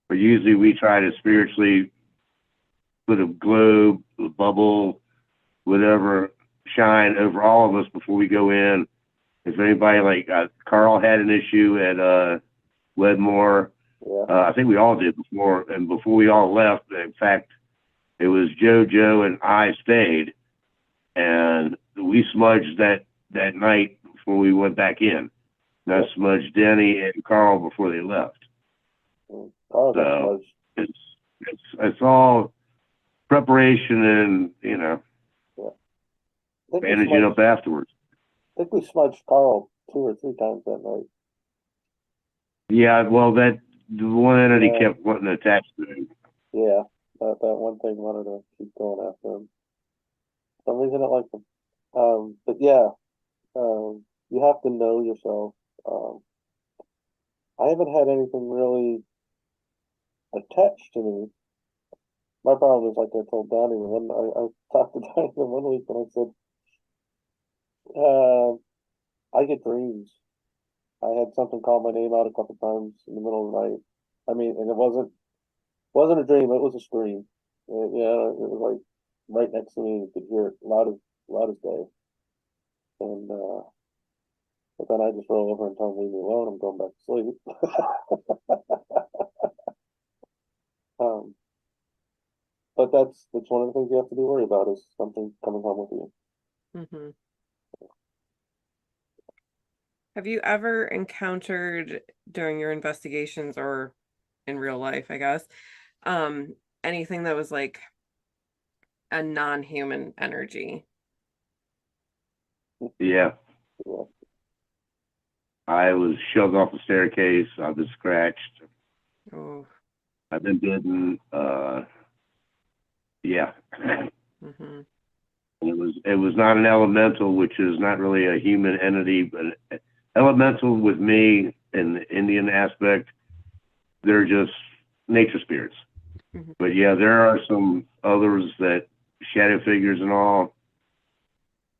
But usually we try to spiritually put a globe, a bubble, whatever, shine over all of us before we go in. If anybody, like Carl had an issue at Wedmore, yeah. I think we all did before, and before we all left, in fact, it was Joe, and I stayed, and we smudged that night before we went back in. And I smudged Denny and Carl before they left. Carl got So smudged. it's all preparation, and I think we managing up smudged, afterwards. I think we smudged Carl 2 or 3 times that night. Yeah, well, the one entity Yeah. kept wanting to attach to him. Yeah. That one thing wanted to keep going after him. For some reason it liked him. But yeah, you have to know yourself. I haven't had anything really attached to me. My problem is, like I told Donnie, when I talked to Donnie one week and I said, I get dreams. I had something call my name out a couple times in the middle of the night. I mean, and it wasn't a dream, it was a scream. Yeah, it was like right next to me, you could hear it loud as day. And but then I just roll over and tell him, leave me alone, I'm going back to sleep. But that's one of the things you have to be worried about, is something coming home with you. Mm-hmm. Have you ever encountered during your investigations or in real life, I guess, anything that was like a non-human energy? Yeah, Yeah. I was shoved off the staircase. I've been scratched. Oh. I've been bitten. Yeah. Mm-hmm. It was not an elemental, which is not really a human entity, but elemental with me in the Indian aspect, they're just nature spirits. Mhm. But yeah, there are some others that shadow figures and all.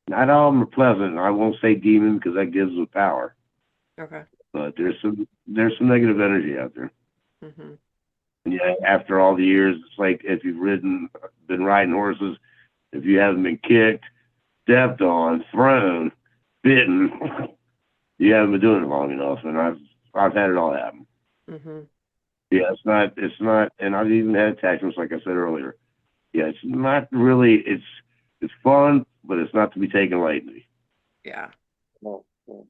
Not all of them are pleasant. I won't say demon because that gives them power. Okay. But there's some negative energy out there. Hmm. And yeah, after all the years, it's like if you've been riding horses, if you haven't been kicked, stepped on, thrown, bitten, you haven't been doing it long enough. And I've had it all happen. Hmm. Yeah, it's not, and I've even had attachments, like I said earlier. Yeah, it's not really. It's fun, but it's not to be taken lightly. Yeah. No, no.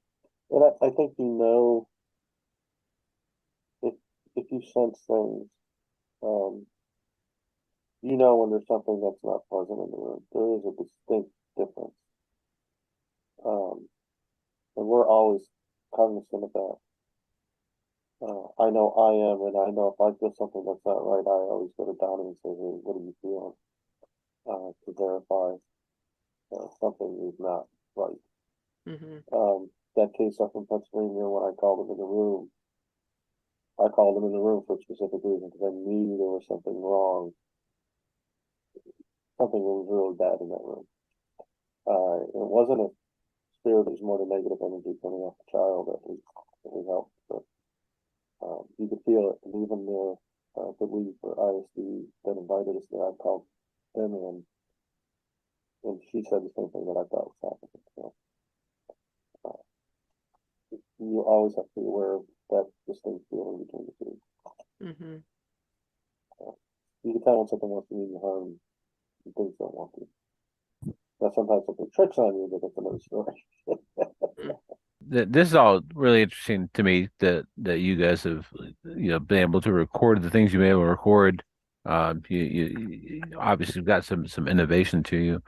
And I think if you sense things, um, when there's something that's not pleasant in the room. There is a distinct difference. And we're always cognizant of that. I know I am, and I know if I feel something that's not right, I always go to Donnie and say, "Hey, what are you feeling?" To verify something is not right. Hmm. That case up in Pennsylvania, when I called him in the room, I called him in the room for a specific reason because I knew there was something wrong. Something was really bad in that room. It wasn't a spirit; it was more the negative energy coming off the child that we helped. But you could feel it, and even the lead for ISD that invited us there, I called them in, and she said the same thing that I thought was happening. So you always have to be aware of that distinct feeling between the two. Hmm. You can tell when something wants to do you harm, and things don't want to. Now sometimes something tricks on you, but that's another story. This is all really interesting to me that you guys have been able to record the things you've been able to record. You obviously got some innovation to you,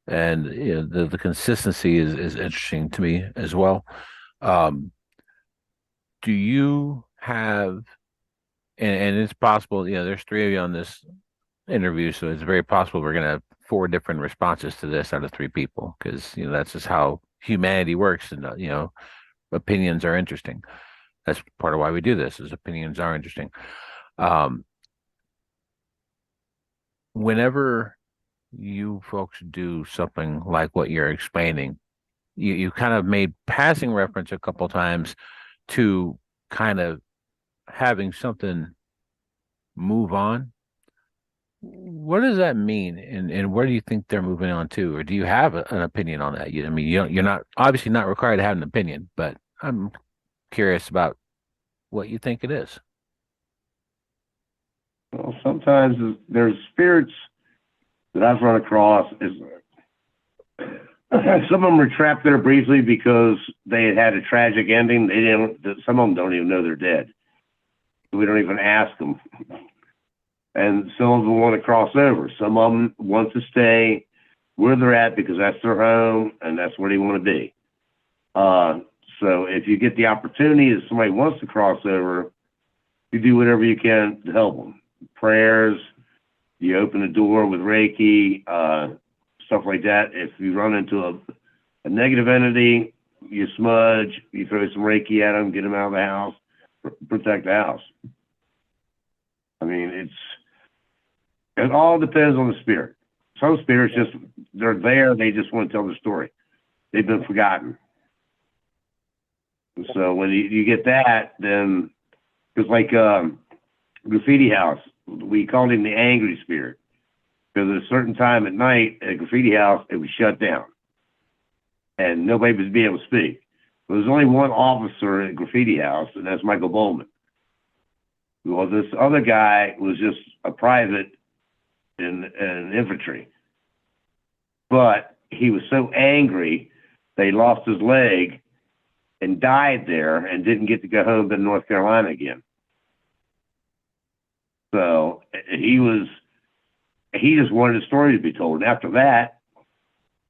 and the consistency is interesting to me as well. Um, do you have and it's possible, there's three of you on this interview, so it's very possible we're gonna have four different responses to this out of three people because that's just how humanity works, and opinions are interesting. That's part of why we do this, is opinions are interesting. Um, Whenever you folks do something like what you're explaining, you kind of made passing reference a couple times to kind of having something move on. What does that mean, and where do you think they're moving on to, or do you have an opinion on that? I mean, you're not obviously not required to have an opinion, but I'm curious about what you think it is. Well, sometimes there's spirits that I've run across. Some of them were trapped there briefly because they had a tragic ending. They didn't. Some of them don't even know they're dead. We don't even ask them. And some of them want to cross over. Some of them want to stay where they're at because that's their home and that's where they want to be. So if you get the opportunity, if somebody wants to cross over, you do whatever you can to help them. Prayers, you open the door with Reiki, stuff like that. If you run into a negative entity, you smudge, you throw some Reiki at them, get them out of the house, protect the house. I mean, it all depends on the spirit. Some spirits they're there, they just want to tell the story. They've been forgotten. And so when you get that, then it's like graffiti house. We called him the angry spirit because at a certain time at night at a graffiti house, it was shut down and nobody was being able to speak. There was only one officer at a graffiti house, and that's Michael Bowman. Well, this other guy was just a private in infantry, but he was so angry that he lost his leg and died there and didn't get to go home to North Carolina again. So he just wanted a story to be told. And after that,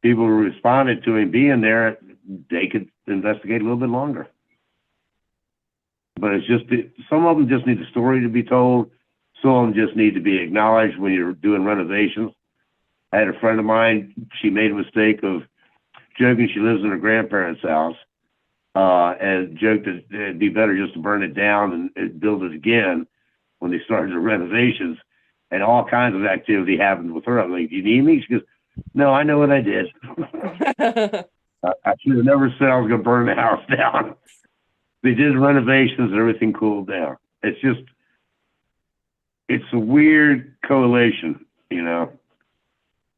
people who responded to him being there, they could investigate a little bit longer. But it's just some of them just need a story to be told. Some of them just need to be acknowledged when you're doing renovations. I had a friend of mine, she made a mistake of joking she lives in her grandparents' house, and joked that it'd be better just to burn it down and build it again when they started the renovations. and all kinds of activity happened with her. I'm like, do you need me? She goes, no, I know what I did. I should have never said I was going to burn the house down. They did renovations and everything cooled down. It's a weird correlation, you know.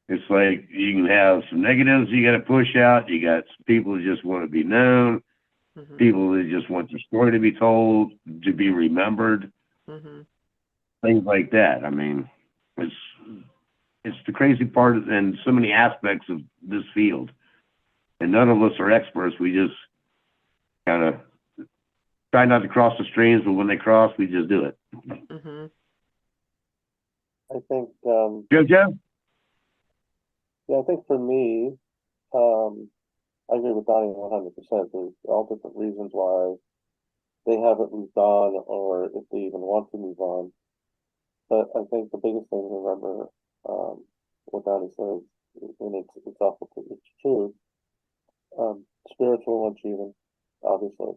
It's like you can have some negatives you got to push out. You got some people who just want to be known, Mhm. people who just want their story to be told, to be remembered, Mhm. things like that. I mean, it's the crazy part and so many aspects of this field. And none of us are experts. We just kind of try not to cross the streams, but when they cross, we just do it. Mhm. I think, Joe? yeah, I think for me, I agree with Donnie 100%. There's all different reasons why they haven't moved on or if they even want to move on. But I think the biggest thing to remember, what Donnie says, and it's awful, it's true. Spiritual achievement, obviously,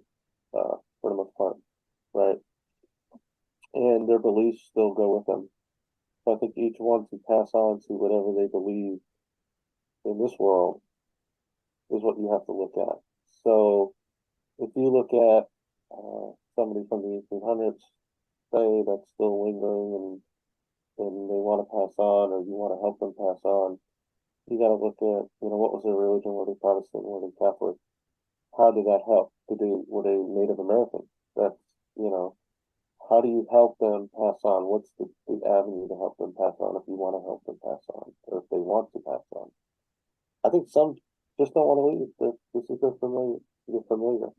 for the most part, right? And their beliefs still go with them. So I think each one to pass on to whatever they believe in this world is what you have to look at. So if you look at somebody from the 1800s, say that's still lingering and they want to pass on or you want to help them pass on, you got to look at, what was their religion? Were they Protestant? Were they Catholic? How did that help? Were they Native American? That's, you know, how do you help them pass on? What's the avenue to help them pass on if you want to help them pass on or if they want to pass on? I think some just don't want to leave. This is their familiar. They're familiar,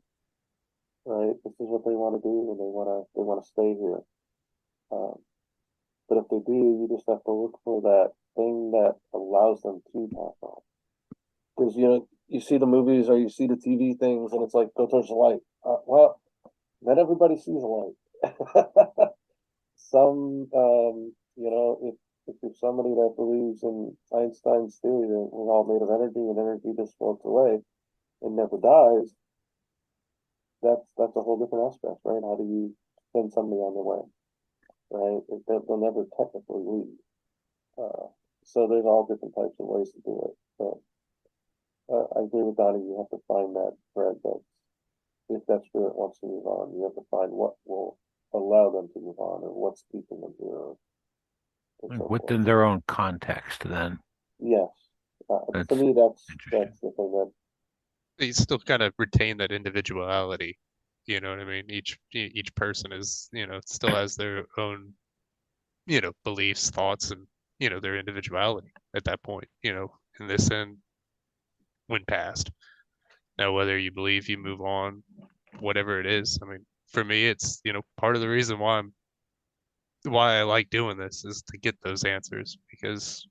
right? This is what they want to do, and they want to stay here. Um, but if they do, you just have to look for that thing that allows them to pass on. Because you see the movies or you see the TV things, and it's like go towards the light. Well, not everybody sees a light. Some, if you're somebody that believes in Einstein's theory that we're all made of energy and energy just floats away and never dies, that's a whole different aspect, right? How do you send somebody on their way, right? They'll never technically leave. So there's all different types of ways to do it. But I agree with Donnie. You have to find that thread that if that spirit wants to move on, you have to find what will allow them to move on or what's keeping them here and so forth. Within their own context, then. Yes. That's To me, that's interesting. the thing that You still kind of retain that individuality. You know what I mean? Each person is, still has their own, beliefs, thoughts, and their individuality at that point. In this end, when past. Now, whether you believe you move on, whatever it is, I mean, for me, it's part of the reason why I like doing this is to get those answers because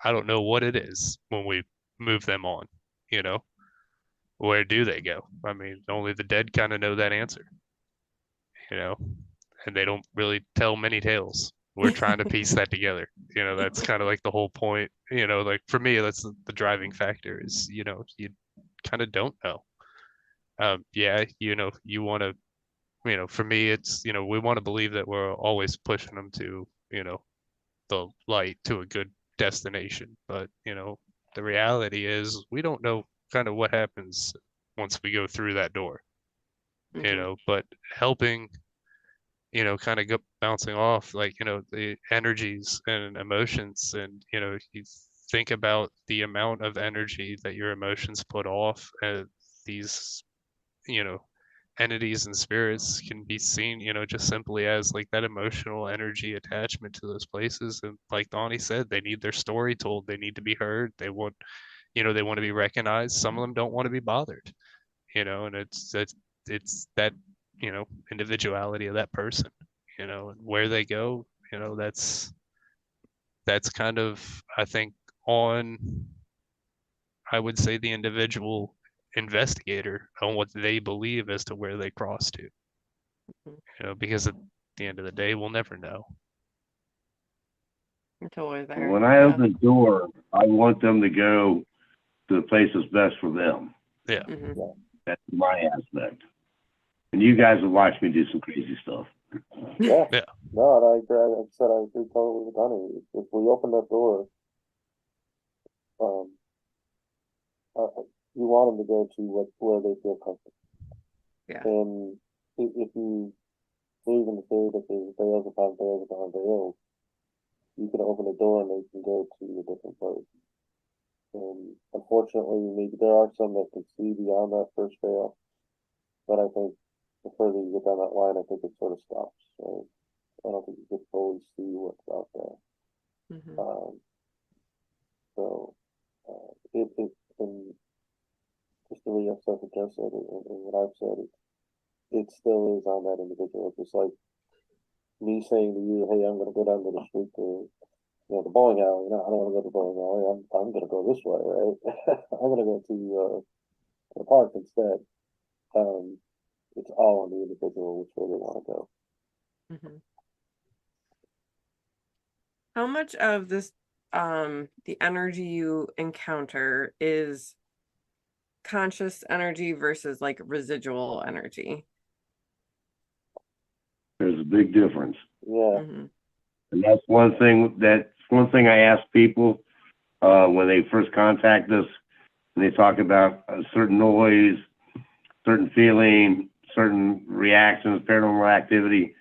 I don't know what it is when we move them on. You know, where do they go? I mean, only the dead kind of know that answer. You know, and they don't really tell many tales. We're trying to piece that together. That's kind of like the whole point. Like for me, that's the driving factor is, you kind of don't know. Yeah, you want to, for me, it's, we want to believe that we're always pushing them to, the light to a good destination. But, the reality is we don't know kind of what happens once we go through that door, Mhm. But helping, kind of go bouncing off like, the energies and emotions and, you think about the amount of energy that your emotions put off these, you know, entities and spirits can be seen, just simply as like that emotional energy attachment to those places. And like Donnie said, they need their story told. They need to be heard. They want, they want to be recognized. Some of them don't want to be bothered, and it's that, individuality of that person, and where they go, that's kind of, I think, on, I would say, the individual investigator on what they believe as to where they cross to. Because at the end of the day, we'll never know. It's always there. When I Yeah. open the door, I want them to go to the place that's best for them. Yeah. Mhm. That's my aspect. And you guys have watched me do some crazy stuff. Yeah. Yeah. No, and I agree. Like I said, I agree totally with Honey. If we open that door, um, you want them to go to where they feel comfortable. Yeah. And if you believe in the theory that there's bales upon bales upon bales, you can open a door and they can go to a different place. And unfortunately, maybe there are some that can see beyond that first veil, but I think the further you get down that line, I think it sort of stops. So I don't think you can fully see what's out there. Mhm. So it and just the way I've said what Jeff said and what I've said, it still is on that individual. It's just like me saying to you, "Hey, I'm going to go down to the street to the bowling alley. No, I don't want to go to the bowling alley. I'm going to go this way, right? I'm going to go to the park instead." Um, it's all on the individual which way they want to go. Mhm. How much of this, the energy you encounter is conscious energy versus like residual energy? There's a big difference. Yeah, Hmm. And that's one thing I ask people when they first contact us and they talk about a certain noise, certain feeling, certain reactions, paranormal activity.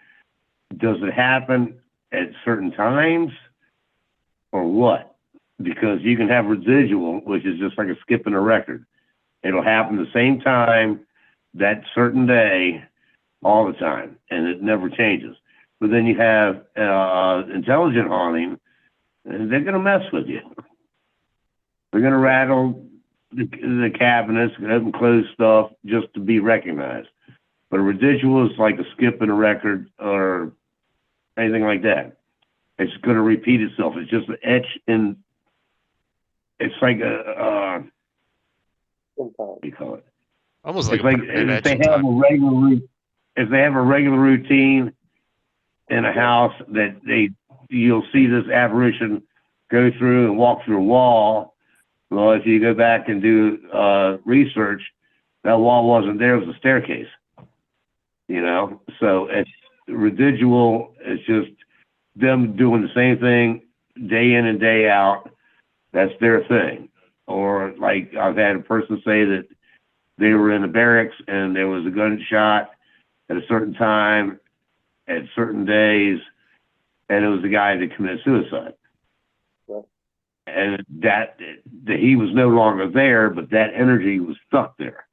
Does it happen at certain times or what? Because you can have residual, which is just like a skip in a record. It'll happen the same time, that certain day, all the time, and it never changes. But then you have intelligent haunting, and they're going to mess with you. They're going to rattle the cabinets, open close stuff just to be recognized. But a residual is like a skip in a record or anything like that. It's going to repeat itself. It's just an etch in. It's like sometimes. what do you call it? Almost like It's a like permanent if etch they in have time. if they have a regular routine in a house that you'll see this apparition go through and walk through a wall. Well, if you go back and do research, that wall wasn't there; it was a staircase. So it's residual. It's just them doing the same thing day in and day out. That's their thing. Or like I've had a person say that they were in the barracks and there was a gunshot at a certain time, at certain days, and it was the guy that committed suicide. Right. And that he was no longer there, but that energy was stuck there.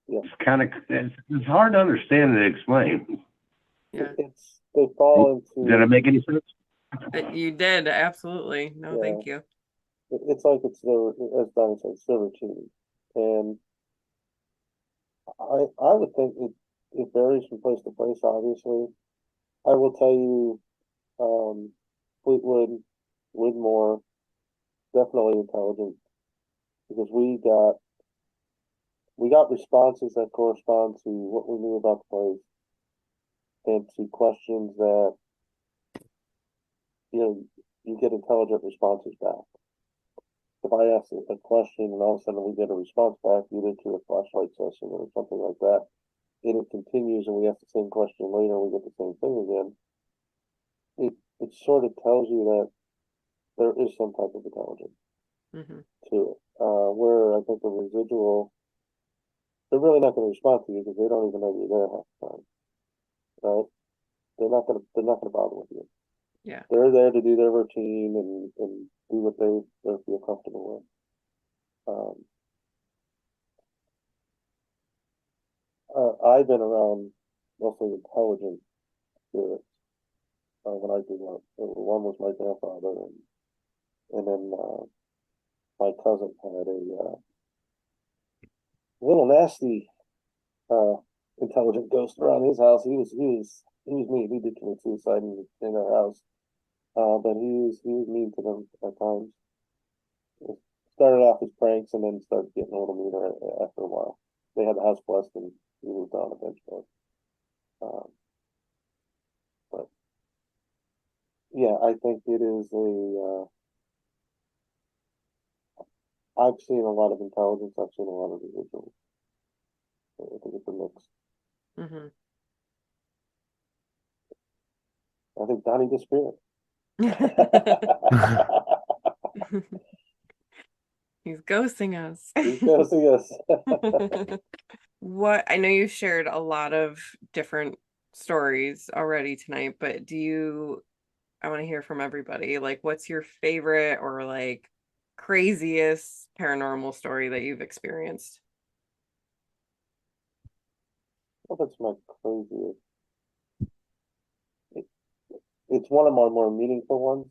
Yeah. It's hard to understand and explain. Yeah, They fall Did I into. make any sense? you did absolutely. No, Yeah. thank you. It's like it's their, as Donnie said, it's their routine. And I would think it varies from place to place, obviously. I will tell you, Fleetwood, Widmore, definitely intelligent because we got responses that correspond to what we knew about the place and to questions that, you get intelligent responses back. If I ask a question and all of a sudden we get a response back, either through a flashlight session or something like that, and it continues and we ask the same question later and we get the same thing again, it sort of tells you that there is some type of intelligence Hmm. to it. Where I think the residual, they're really not going to respond to you because they don't even know you're there half the time, right? They're not gonna bother with you. Yeah. They're there to do their routine and do what they feel comfortable with. I've been around mostly intelligent spirits when I grew up. One was my grandfather, and then my cousin had a little nasty intelligent ghost around his house. He was mean. He did commit suicide in our house, but he was mean to them at times. It started off as pranks and then started getting a little meaner after a while. They had the house blessed and he moved on eventually. Um, but yeah, I think it is I've seen a lot of intelligence. I've seen a lot of residuals. I think it's a mix. Hmm. and Donnie disappeared. He's ghosting us. He's ghosting us. What I know you shared a lot of different stories already tonight, but I want to hear from everybody. Like, what's your favorite or like craziest paranormal story that you've experienced? Well, that's my craziest. It, it's one of my more meaningful ones.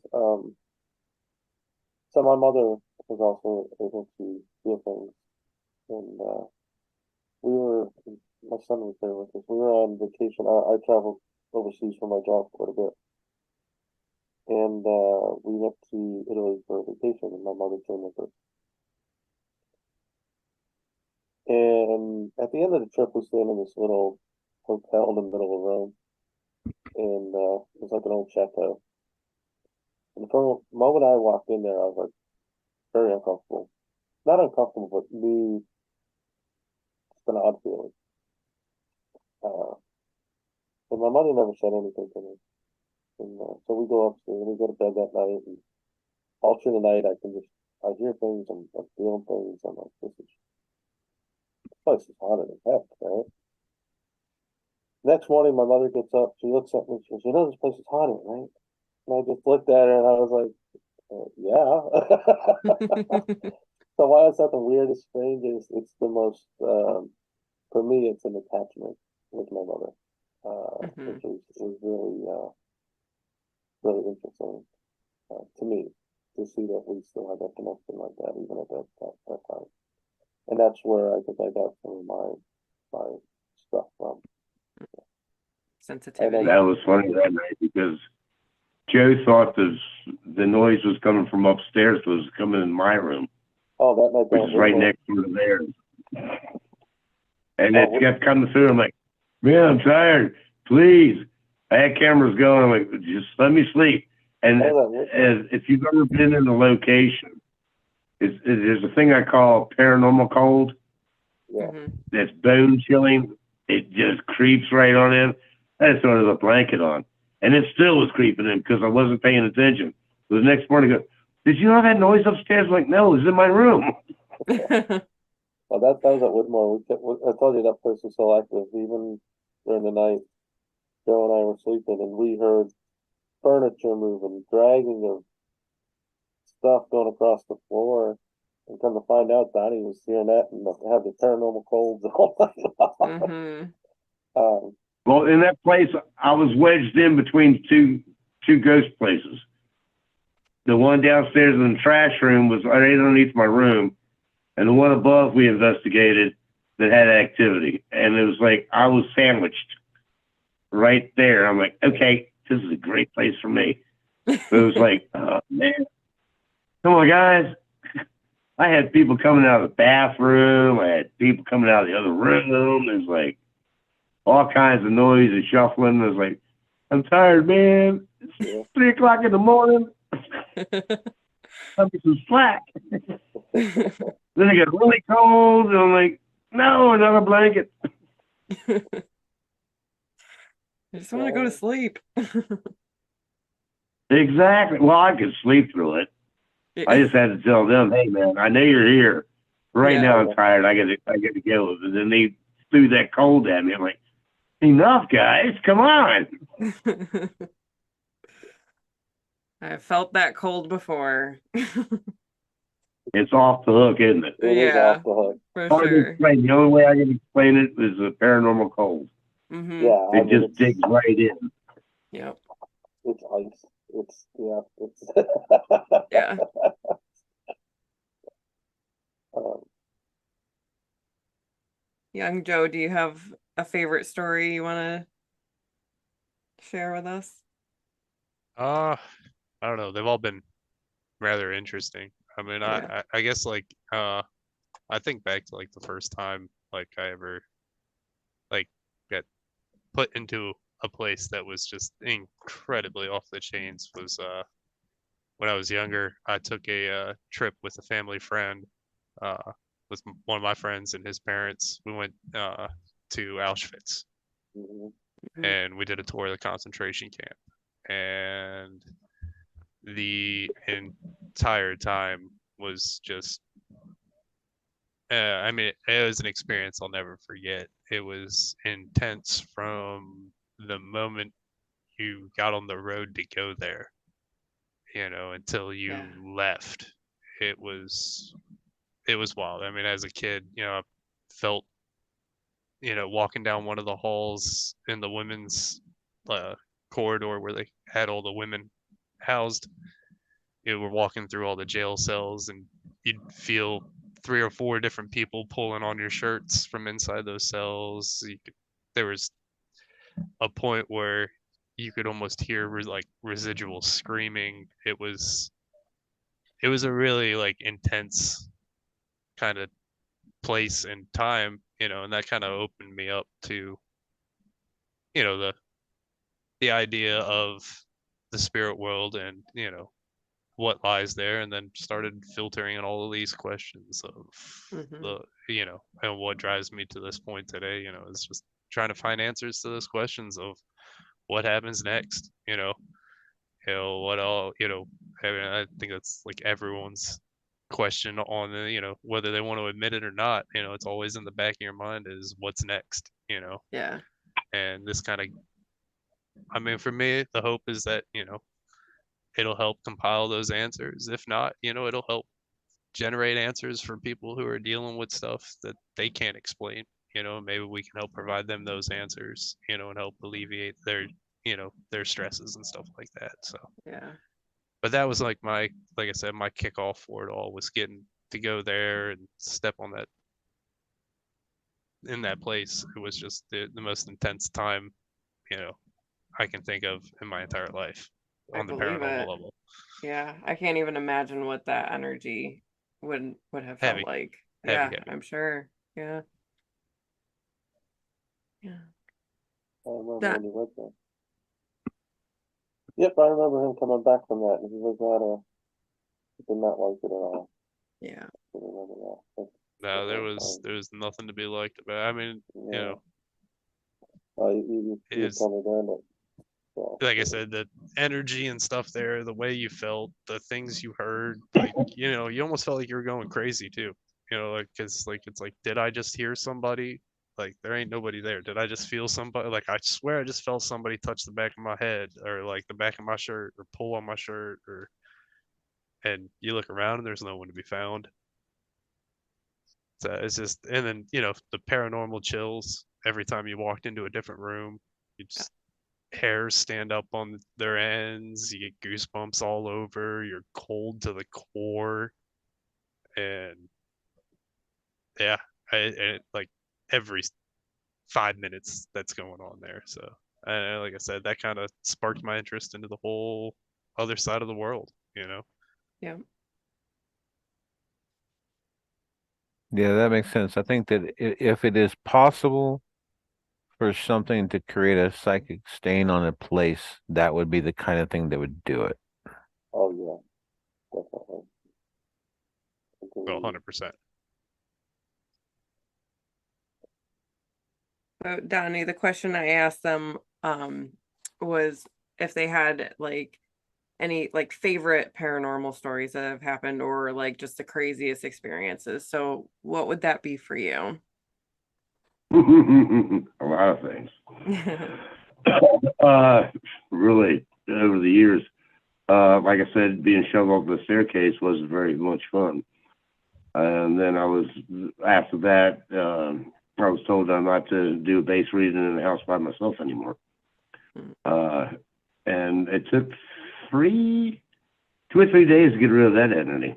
So my mother was also able to hear things, and we were, my son was there with us. We were on vacation. I traveled overseas for my job quite a bit, and we went to Italy for a vacation, and my mother came with us. And at the end of the trip, we stayed in this little hotel in the middle of Rome, and it was like an old chateau. And from the moment I walked in there, I was like very uncomfortable. Not uncomfortable, but new, it's an odd feeling. Uh, and my mother never said anything to me. And so we go upstairs and we go to bed that night. And all through the night, I hear things, I'm feeling things. I'm like, this place is haunted as heck, right? Next morning, my mother gets up. She looks at me. She goes, "You know this place is haunted, right?" And I just looked at her and I was like, "Yeah." So why is that the weirdest, strangest? It's the most. For me, it's an attachment with my mother, which is really, really interesting to me to see that we still have that connection like that, even at that time. And that's where I think I got some of my stuff from. Sensitivity. That was funny that night because Joe thought the noise was coming from upstairs, was coming in my room, Oh, that night, which is right next to theirs. And it kept coming through. I'm like, man, I'm tired. Please. I had cameras going. I'm like, just let me sleep. And if you've ever been in a location, there's a thing I call paranormal cold. Yeah. That's bone chilling. It just creeps right on in. I just threw a blanket on. And it still was creeping in because I wasn't paying attention. So the next morning, I go, did you know that noise upstairs? I'm like, no, it was in my room. Well, that was at Woodmore. I told you that place was so active. Even during the night, Joe and I were sleeping, and we heard furniture moving, dragging of stuff going across the floor. And come to find out, Donnie was hearing that and had the paranormal colds all night long. Well, in that place, I was wedged in between two ghost places. The one downstairs in the trash room was right underneath my room, and the one above we investigated that had activity. And it was like I was sandwiched right there. I'm like, okay, this is a great place for me. But it was like, oh man, come on, guys. I had people coming out of the bathroom. I had people coming out of the other room. There's like all kinds of noise and shuffling. I was like, I'm tired, man. It's 3 o'clock in the morning. Give me some slack. Then it got really cold, and I'm like, no, another blanket. I just want to go to sleep. Exactly. Well, I could sleep through it. I just had to tell them, hey, man, I know you're here. Right now, I'm tired. I got to go. And then they threw that cold at me. I'm like, enough, guys. Come on. I've felt that cold before. It's off the hook, isn't it? It is off the hook. For sure. The only way I can explain it is a paranormal cold. Yeah. It just digs right in. Yep. It's ice. It's. Yeah. Young Joe, do you have a favorite story you want to share with us? I don't know. They've all been rather interesting. I mean, I guess like I think back to like the first time like I ever like got put into a place that was just incredibly off the chains was when I was younger. I took a trip with a family friend with one of my friends and his parents. We went to Auschwitz and we did a tour of the concentration camp. and the entire time was just I mean, it was an experience I'll never forget. It was intense from the moment you got on the road to go there, until Yeah. you left. It was it was wild. I mean, as a kid, I felt, walking down one of the halls in the women's uh, corridor where they had all the women housed. We're walking through all the jail cells, and you'd feel 3 or 4 different people pulling on your shirts from inside those cells. There was a point where you could almost hear like residual screaming. It was a really like intense kind of place and time, and that kind of opened me up to, the idea of the spirit world and, what lies there, and then started filtering in all of these questions of Hmm. the, and what drives me to this point today, is just trying to find answers to those questions of what happens next, what all, I mean, I think that's like everyone's question on the, whether they want to admit it or not, it's always in the back of your mind is what's next, Yeah. and this kind of, I mean, for me, the hope is that, it'll help compile those answers. If not, it'll help generate answers for people who are dealing with stuff that they can't explain. Maybe we can help provide them those answers, and help alleviate their, their stresses and stuff like that. So, Yeah. but that was like like I said, my kickoff for it all was getting to go there and step on that in that place. It was just the most intense time, you know, I can think of in my entire life I on the believe paranormal it. level. Yeah. I can't even imagine what that energy would have felt Heavy, like. heavy, Yeah, heavy. I'm sure. Yeah. Yeah. I remember That when he went there. Yep, I remember him coming back from that, and he was not he did not like it at all. yeah. I remember that. No, That's fine. there was nothing to be liked about. I mean, Yeah. You is told me then that. Yeah. like I said, the energy and stuff there, the way you felt, the things you heard, like, you almost felt like you were going crazy too. Like, cause like, it's like, did I just hear somebody? Like, there ain't nobody there. Did I just feel somebody? Like, I swear I just felt somebody touch the back of my head or like the back of my shirt or pull on my shirt and you look around and there's no one to be found. So it's just, and then, the paranormal chills every time you walked into a different room. You just hairs stand up on their ends. You get goosebumps all over. You're cold to the core, and yeah, like every 5 minutes that's going on there. So, and like I said, that kind of sparked my interest into the whole other side of the world. Yeah. Yeah, that makes sense. I think that if it is possible for something to create a psychic stain on a place, that would be the kind of thing that would do it. Oh yeah, definitely. Well, Agreed. 100%. So Donnie, the question I asked them was if they had like any like favorite paranormal stories that have happened or like just the craziest experiences. So what would that be for you? A lot of things. Really, over the years, like I said, being shoved off the staircase wasn't very much fun. And then after that, I was told I'm not to do a base reading in the house by myself anymore. And it took 2 or 3 days to get rid of that entity.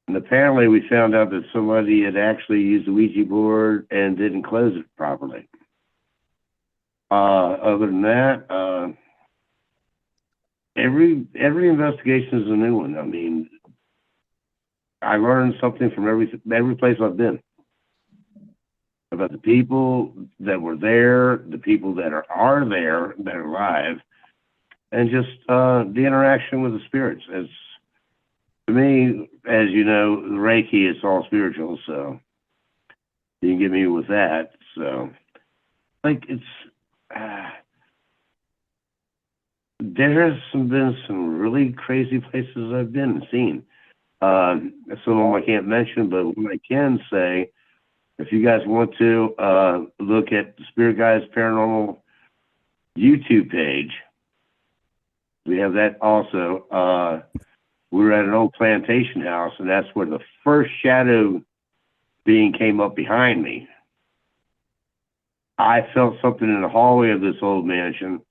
And apparently we found out that somebody had actually used the Ouija board and didn't close it properly. Other than that, every investigation is a new one. I mean, I learned something from every place I've been about the people that were there, the people that are there that are alive, and just the interaction with the spirits. It's, to me, as you know, Reiki is all spiritual, so you can get me with that. So, like, it's been some really crazy places I've been and seen. Some of them I can't mention, but what I can say, if you guys want to look at the Spirit Guys Paranormal YouTube page, we have that also. We were at an old plantation house, and that's where the first shadow being came up behind me. I felt something in the hallway of this old mansion,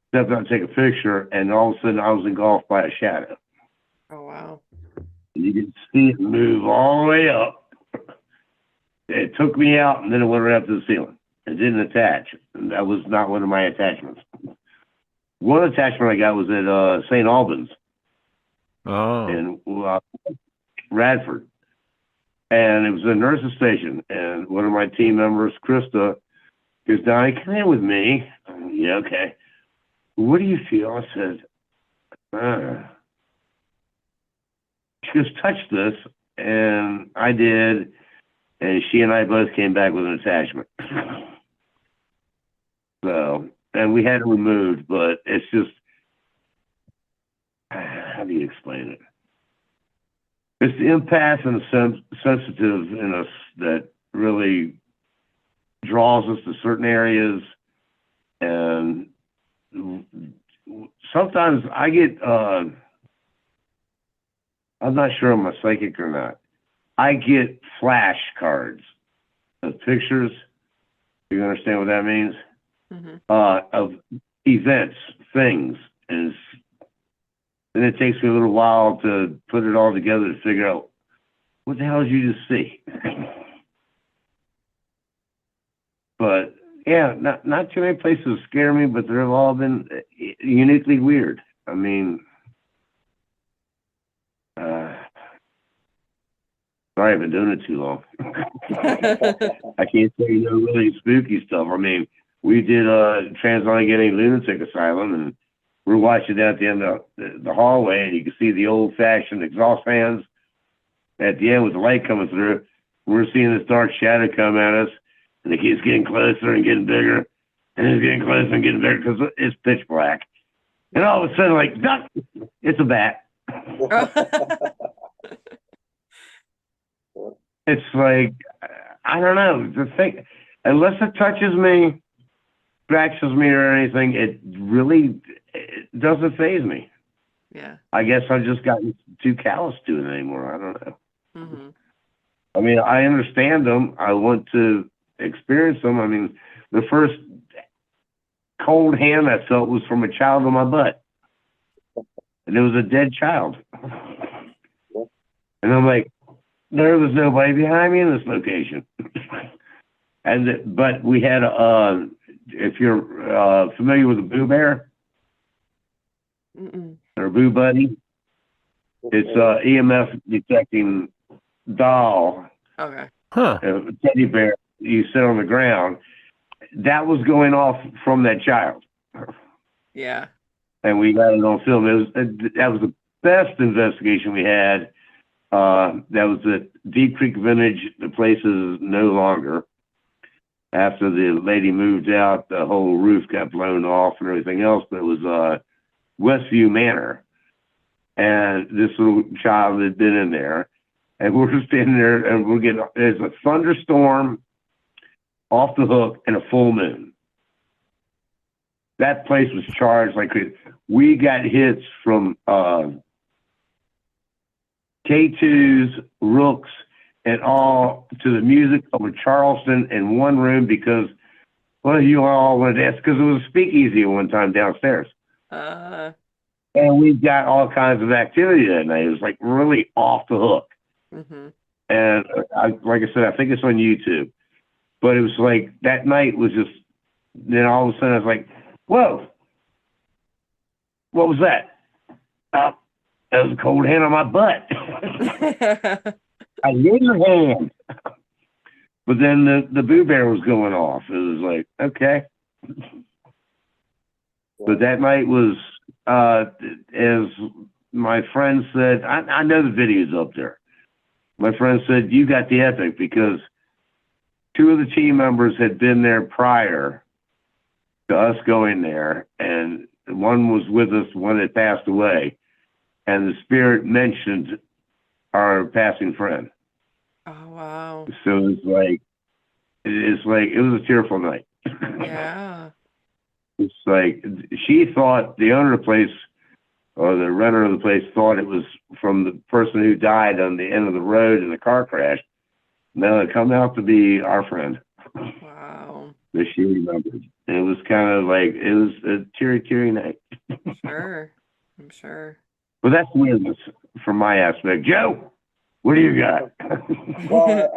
stepped out to take a picture, and all of a sudden I was engulfed by a shadow. Oh, wow. And you could see it move all the way up. It took me out, and then it went right up to the ceiling. It didn't attach. And that was not one of my attachments. One attachment I got was at St. Albans Oh. in Radford. And it was a nurse's station. And one of my team members, Krista, goes, Donnie, come in with me. Yeah, okay. What do you feel? I said, she goes, touch this. And I did. And she and I both came back with an attachment. So, and we had it removed, but it's just, how do you explain it? It's the empath and the sensitive in us that really draws us to certain areas. And sometimes I get, I'm not sure I'm a psychic or not. I get flash cards of pictures. You understand what that means? Mm-hmm. Of events, things, and it takes me a little while to put it all together to figure out what the hell did you just see. But yeah, not too many places scare me, but they've all been uniquely weird. I mean, sorry, I've been doing it too long. I can't say really spooky stuff. I mean, we did Trans-Allegheny Lunatic Asylum, and we're watching that at the end of the hallway, and you can see the old-fashioned exhaust fans at the end with the light coming through. We're seeing this dark shadow come at us, and it keeps getting closer and getting bigger, and it's getting closer and getting bigger because it's pitch black. And all of a sudden, like, duck, it's a bat. It's like, I don't know. The thing, unless it touches me, scratches me or anything, it doesn't faze me. Yeah. I guess I've just gotten too callous to it anymore. I don't know. Mm-hmm. I mean, I understand them. I want to experience them. I mean, the first cold hand I felt was from a child on my butt. And it was a dead child. And I'm like, there was nobody behind me in this location. But we had if you're familiar with a Boo Bear or Boo Buddy, it's EMF detecting doll, Okay. teddy bear. You sit on the ground. That was going off from that child. Yeah. And we got it on film. That was the best investigation we had. That was at Deep Creek Vintage. The place is no longer. After the lady moved out, the whole roof got blown off and everything else. But it was Westview Manor. And this little child had been in there. And we're standing there and there's a thunderstorm, off the hook, and a full moon. That place was charged like crazy. We got hits from K2s, Rooks, and all to the music of a Charleston in one room because, well, you all wanted to ask because it was a speakeasy one time downstairs. And we got all kinds of activity that night. It was like really off the hook. Mm-hmm. And like I said, I think it's on YouTube. But it was like that night was just, then all of a sudden I was like, whoa, what was that? That was a cold hand on my butt. I hit your hand. But then the Boo Bear was going off. It was like, okay. But that night was, as my friend said, I know the video's up there. My friend said, you got the epic because two of the team members had been there prior to us going there, and one was with us, one had passed away, and the spirit mentioned our passing friend. Oh, wow. So it was a tearful night. Yeah. It's like she thought the owner of the place or the renter of the place thought it was from the person who died on the end of the road in the car crash. No, it come out to be our friend Wow. that she remembered. And it was kind of like, it was a teary night. Sure. I'm sure. But that's weirdness from my aspect. Joe, what do you got? Well,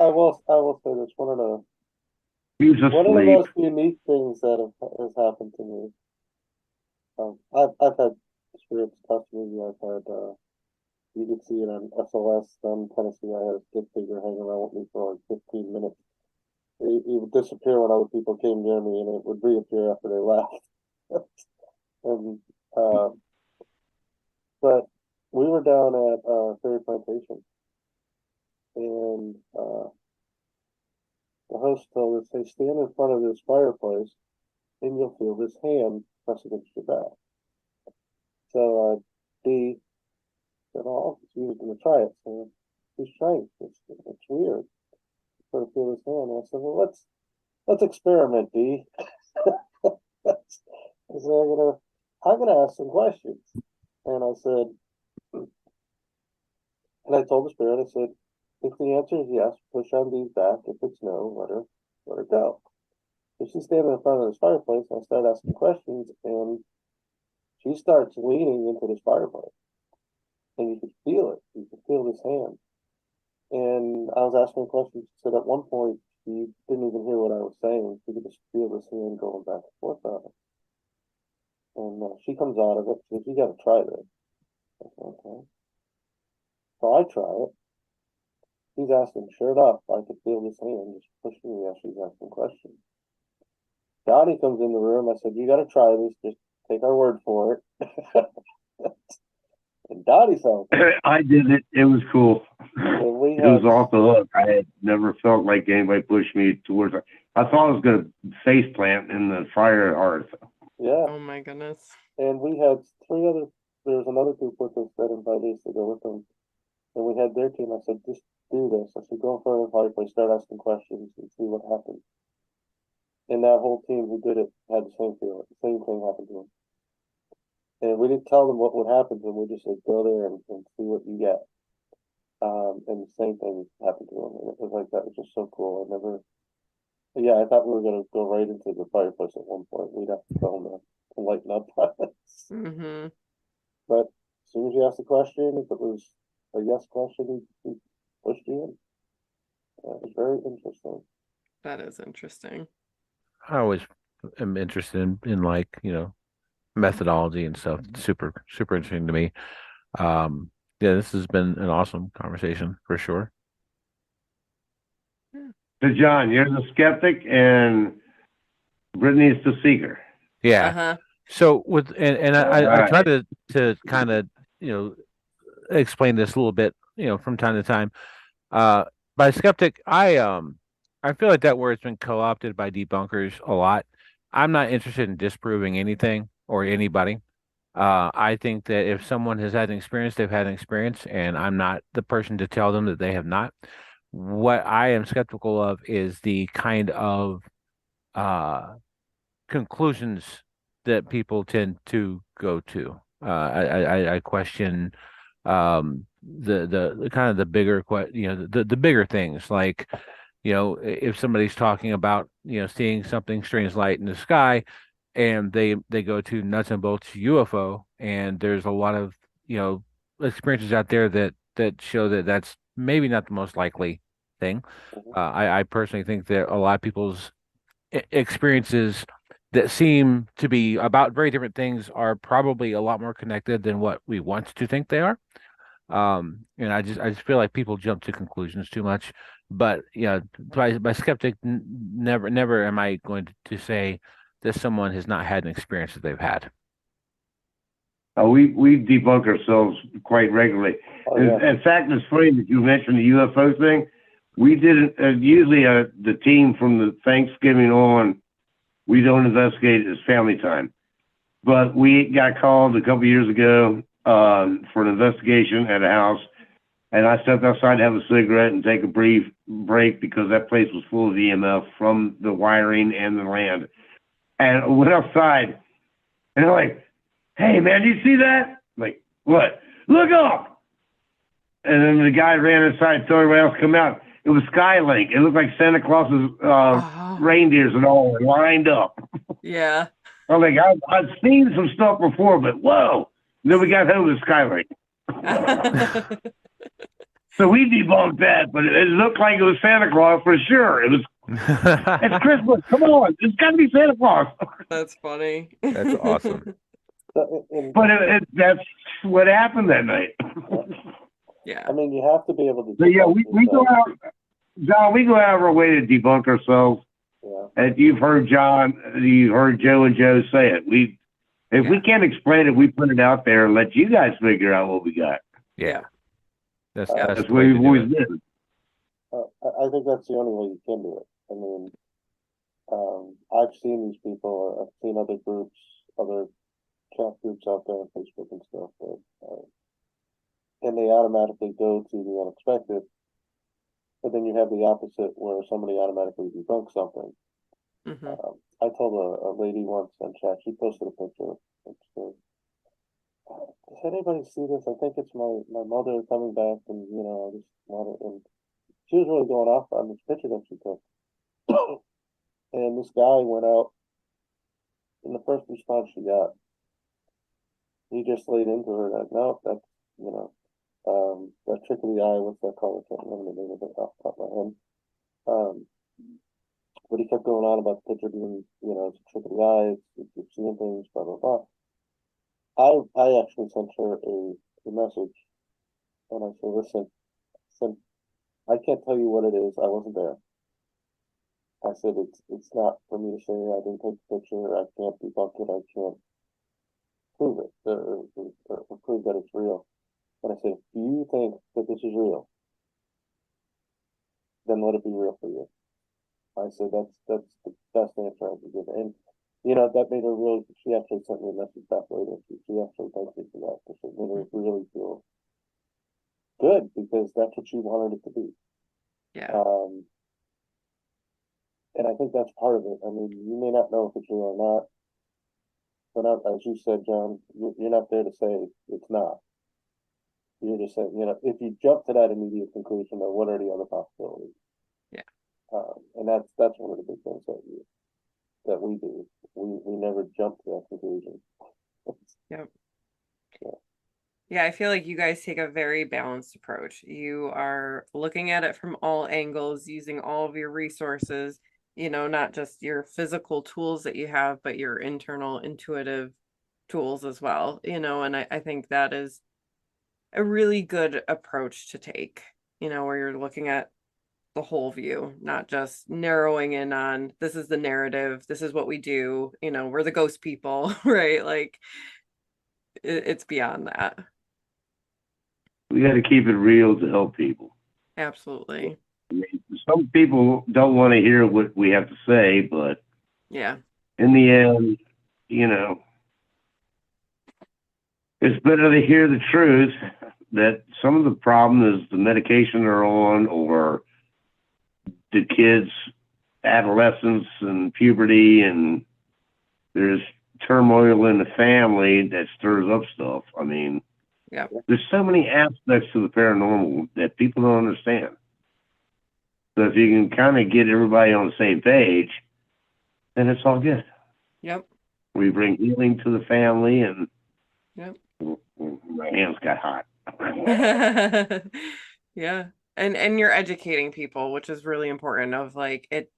I will say this. He's One of the asleep. most unique things that has happened to me. I've had spirits touch me. I've had you could see it on SOS down in Tennessee. I had a stick figure hanging around with me for like 15 minutes. He would disappear when other people came near me, and it would reappear after they left. and but we were down at Ferry Plantation, and the host told us, "Hey, stand in front of this fireplace, and you'll feel this hand press against your back." So Dee said, "Oh, she was going to try it." So she's trying. It's weird. Sort of feel his hand. And I said, "Well, let's experiment, Dee." I said, I'm gonna ask some questions. And I said, and I told the spirit, I said, if the answer is yes, push on Dee's back. If it's no, let her go. So she's standing in front of this fireplace, and I start asking questions, and she starts leaning into this fireplace. And you could feel it. You could feel this hand. And I was asking her questions. She said at one point she didn't even hear what I was saying. She could just feel this hand going back and forth on her. And she comes out of it. She says, "You got to try this." I said, "Okay." So I try it. She's asking, sure enough, I could feel this hand just pushing me as she's asking questions. Donnie comes in the room. I said, "You got to try this. Just take our word for it." And Donnie felt it. I did it. It was cool. And we It was had, off the hook. I had never felt like anybody pushed me towards it. I thought I was going to face plant in the fire hearth. yeah. Oh my goodness. And we had there was another group with us that invited us to go with them. And we had their team. I said, "Just do this." I said, "Go in front of the fireplace, start asking questions and see what happens." And that whole team who did it had the same feeling. The same thing happened to them. And we didn't tell them what would happen to them. We just said, "Go there and see what you get." And the same thing happened to them. And it was like, that was just so cool. I thought we were going to go right into the fireplace at one point. We'd have to tell them to lighten up. Mm-hmm. But as soon as you asked the question, if it was a yes question, he pushed you in. It was very interesting. That is interesting. I always am interested in like, methodology and stuff. Super, super interesting to me. Yeah, this has been an awesome conversation for sure. So, John, you're the skeptic and Brittany's the seeker. Yeah. Uh-huh. So I Right. try to kind of, explain this a little bit, from time to time. By skeptic, I feel like that word's been co-opted by debunkers a lot. I'm not interested in disproving anything or anybody. I think that if someone has had an experience, they've had an experience, and I'm not the person to tell them that they have not. What I am skeptical of is the kind of uh, conclusions that people tend to go to. I question the kind of the bigger the bigger things, like, if somebody's talking about, seeing something strange light in the sky, and they go to nuts and bolts UFO, and there's a lot of, experiences out there that show that that's maybe not the most likely thing. I personally think that a lot of people's experiences that seem to be about very different things are probably a lot more connected than what we want to think they are. And I just feel like people jump to conclusions too much. But by skeptic, never am I going to say that someone has not had an experience that they've had. We debunk ourselves quite regularly. Oh, yeah. In fact, it's funny that you mentioned the UFO thing. We didn't, usually the team from the Thanksgiving on, we don't investigate it as family time. But we got called a couple years ago for an investigation at a house, and I stepped outside to have a cigarette and take a brief break because that place was full of EMF from the wiring and the land. And I went outside, and they're like, "Hey, man, do you see that?" I'm like, "What?" "Look up!" And then the guy ran inside and told everybody else to come out. It was Skylink. It looked like Santa Claus's Oh, reindeers and all lined up. yeah. I'm like, I've seen some stuff before, but whoa. And then we got home with Skylink. So we debunked that, but it looked like it was Santa Claus for sure. It was, it's Christmas. Come on. It's got to be Santa Claus. That's funny. That's awesome. But that's what happened that night. Yeah. I mean, you have to be able to. But yeah, we go out, John, we go out of our way to debunk ourselves. Yeah. And you've heard John, you've heard Joe and Joe say it. If we can't explain it, we put it out there and let you guys figure out what we got. Yeah. That's That's the where way we've to do always it. been. I think that's the only way you can do it. I mean, I've seen these people, I've seen other groups, other chat groups out there on Facebook and stuff, but, and they automatically go to the unexpected. But then you have the opposite where somebody automatically debunks something. Hmm. I told a lady once on chat, she posted a picture. And she said, does anybody see this? I think it's my mother coming back, and I just want it. And she was really going off on this picture that she took. And this guy went out, and the first response she got, he just laid into her that, no, that's, that trick of the eye, what's that called? I can't remember the name of it off the top of my head. But he kept going on about the picture being, it's a trick of the eye, it's seeing things, blah, blah, blah. I actually sent her a message, and I said, listen, I can't tell you what it is. I wasn't there. I said, it's not for me to say I didn't take the picture. I can't debunk it. I can't prove it or prove that it's real. And I said, if you think that this is real, then let it be real for you. I said, that's the best answer I could give. And, that made her really, she actually sent me a message back later. She actually thanked me for that. Because it made her really feel good because that's what she wanted it to be. Yeah. And I think that's part of it. I mean, you may not know if it's real or not, but as you said, John, you're not there to say it's not. You're just saying, if you jump to that immediate conclusion, then what are the other possibilities? Yeah. And that's one of the big things that we do. We never jump to that conclusion. Yep. Yeah. Yeah, I feel like you guys take a very balanced approach. You are looking at it from all angles, using all of your resources, not just your physical tools that you have, but your internal intuitive tools as well, and I think that is a really good approach to take, where you're looking at the whole view, not just narrowing in on this is the narrative, this is what we do, we're the ghost people, right? Like it's beyond that. We got to keep it real to help people. Absolutely. I mean, some people don't want to hear what we have to say, but Yeah. in the end, it's better to hear the truth that some of the problem is the medication they're on or the kids' adolescence and puberty, and there's turmoil in the family that stirs up stuff. I mean, Yeah. there's so many aspects to the paranormal that people don't understand. So if you can kind of get everybody on the same page, then it's all good. Yep. We bring healing to the family, and Yep. my hands got hot. Yeah. And you're educating people, which is really important, of like, it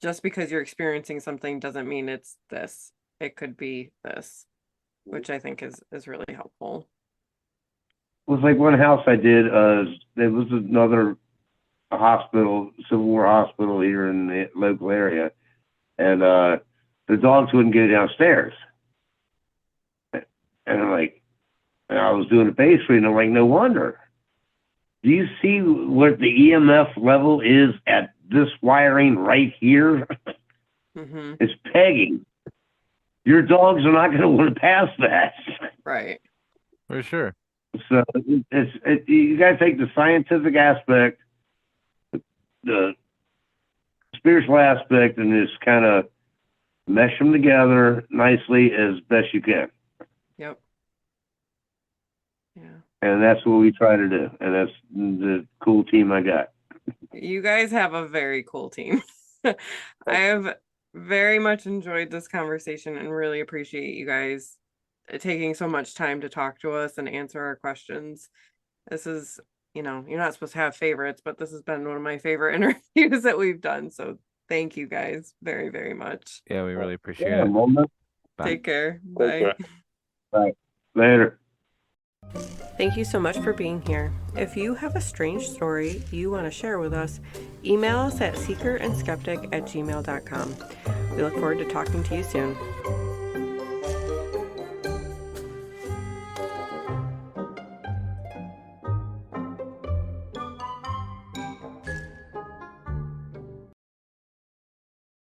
just because you're experiencing something doesn't mean it's this. It could be this, which I think is really helpful. It was like one house I did, there was another hospital, Civil War hospital here in the local area, and the dogs wouldn't go downstairs. And I'm like, and I was doing a base reading, I'm like, no wonder. Do you see what the EMF level is at this wiring right here? Mm-hmm. It's pegging. your dogs are not going to want to pass that. Right. For sure. So you got to take the scientific aspect, the spiritual aspect, and just kind of mesh them together nicely as best you can. Yep. Yeah. And that's what we try to do. And that's the cool team I got. You guys have a very cool team. I have very much enjoyed this conversation and really appreciate you guys taking so much time to talk to us and answer our questions. This is, you're not supposed to have favorites, but this has been one of my favorite interviews that we've done. So thank you guys very, very much. Yeah, we really appreciate Yeah, it. moment. Bye. Take care. Take care. Bye. Right. Later. Thank you so much for being here. If you have a strange story you want to share with us, email us at seekerandskeptic@gmail.com. We look forward to talking to you soon.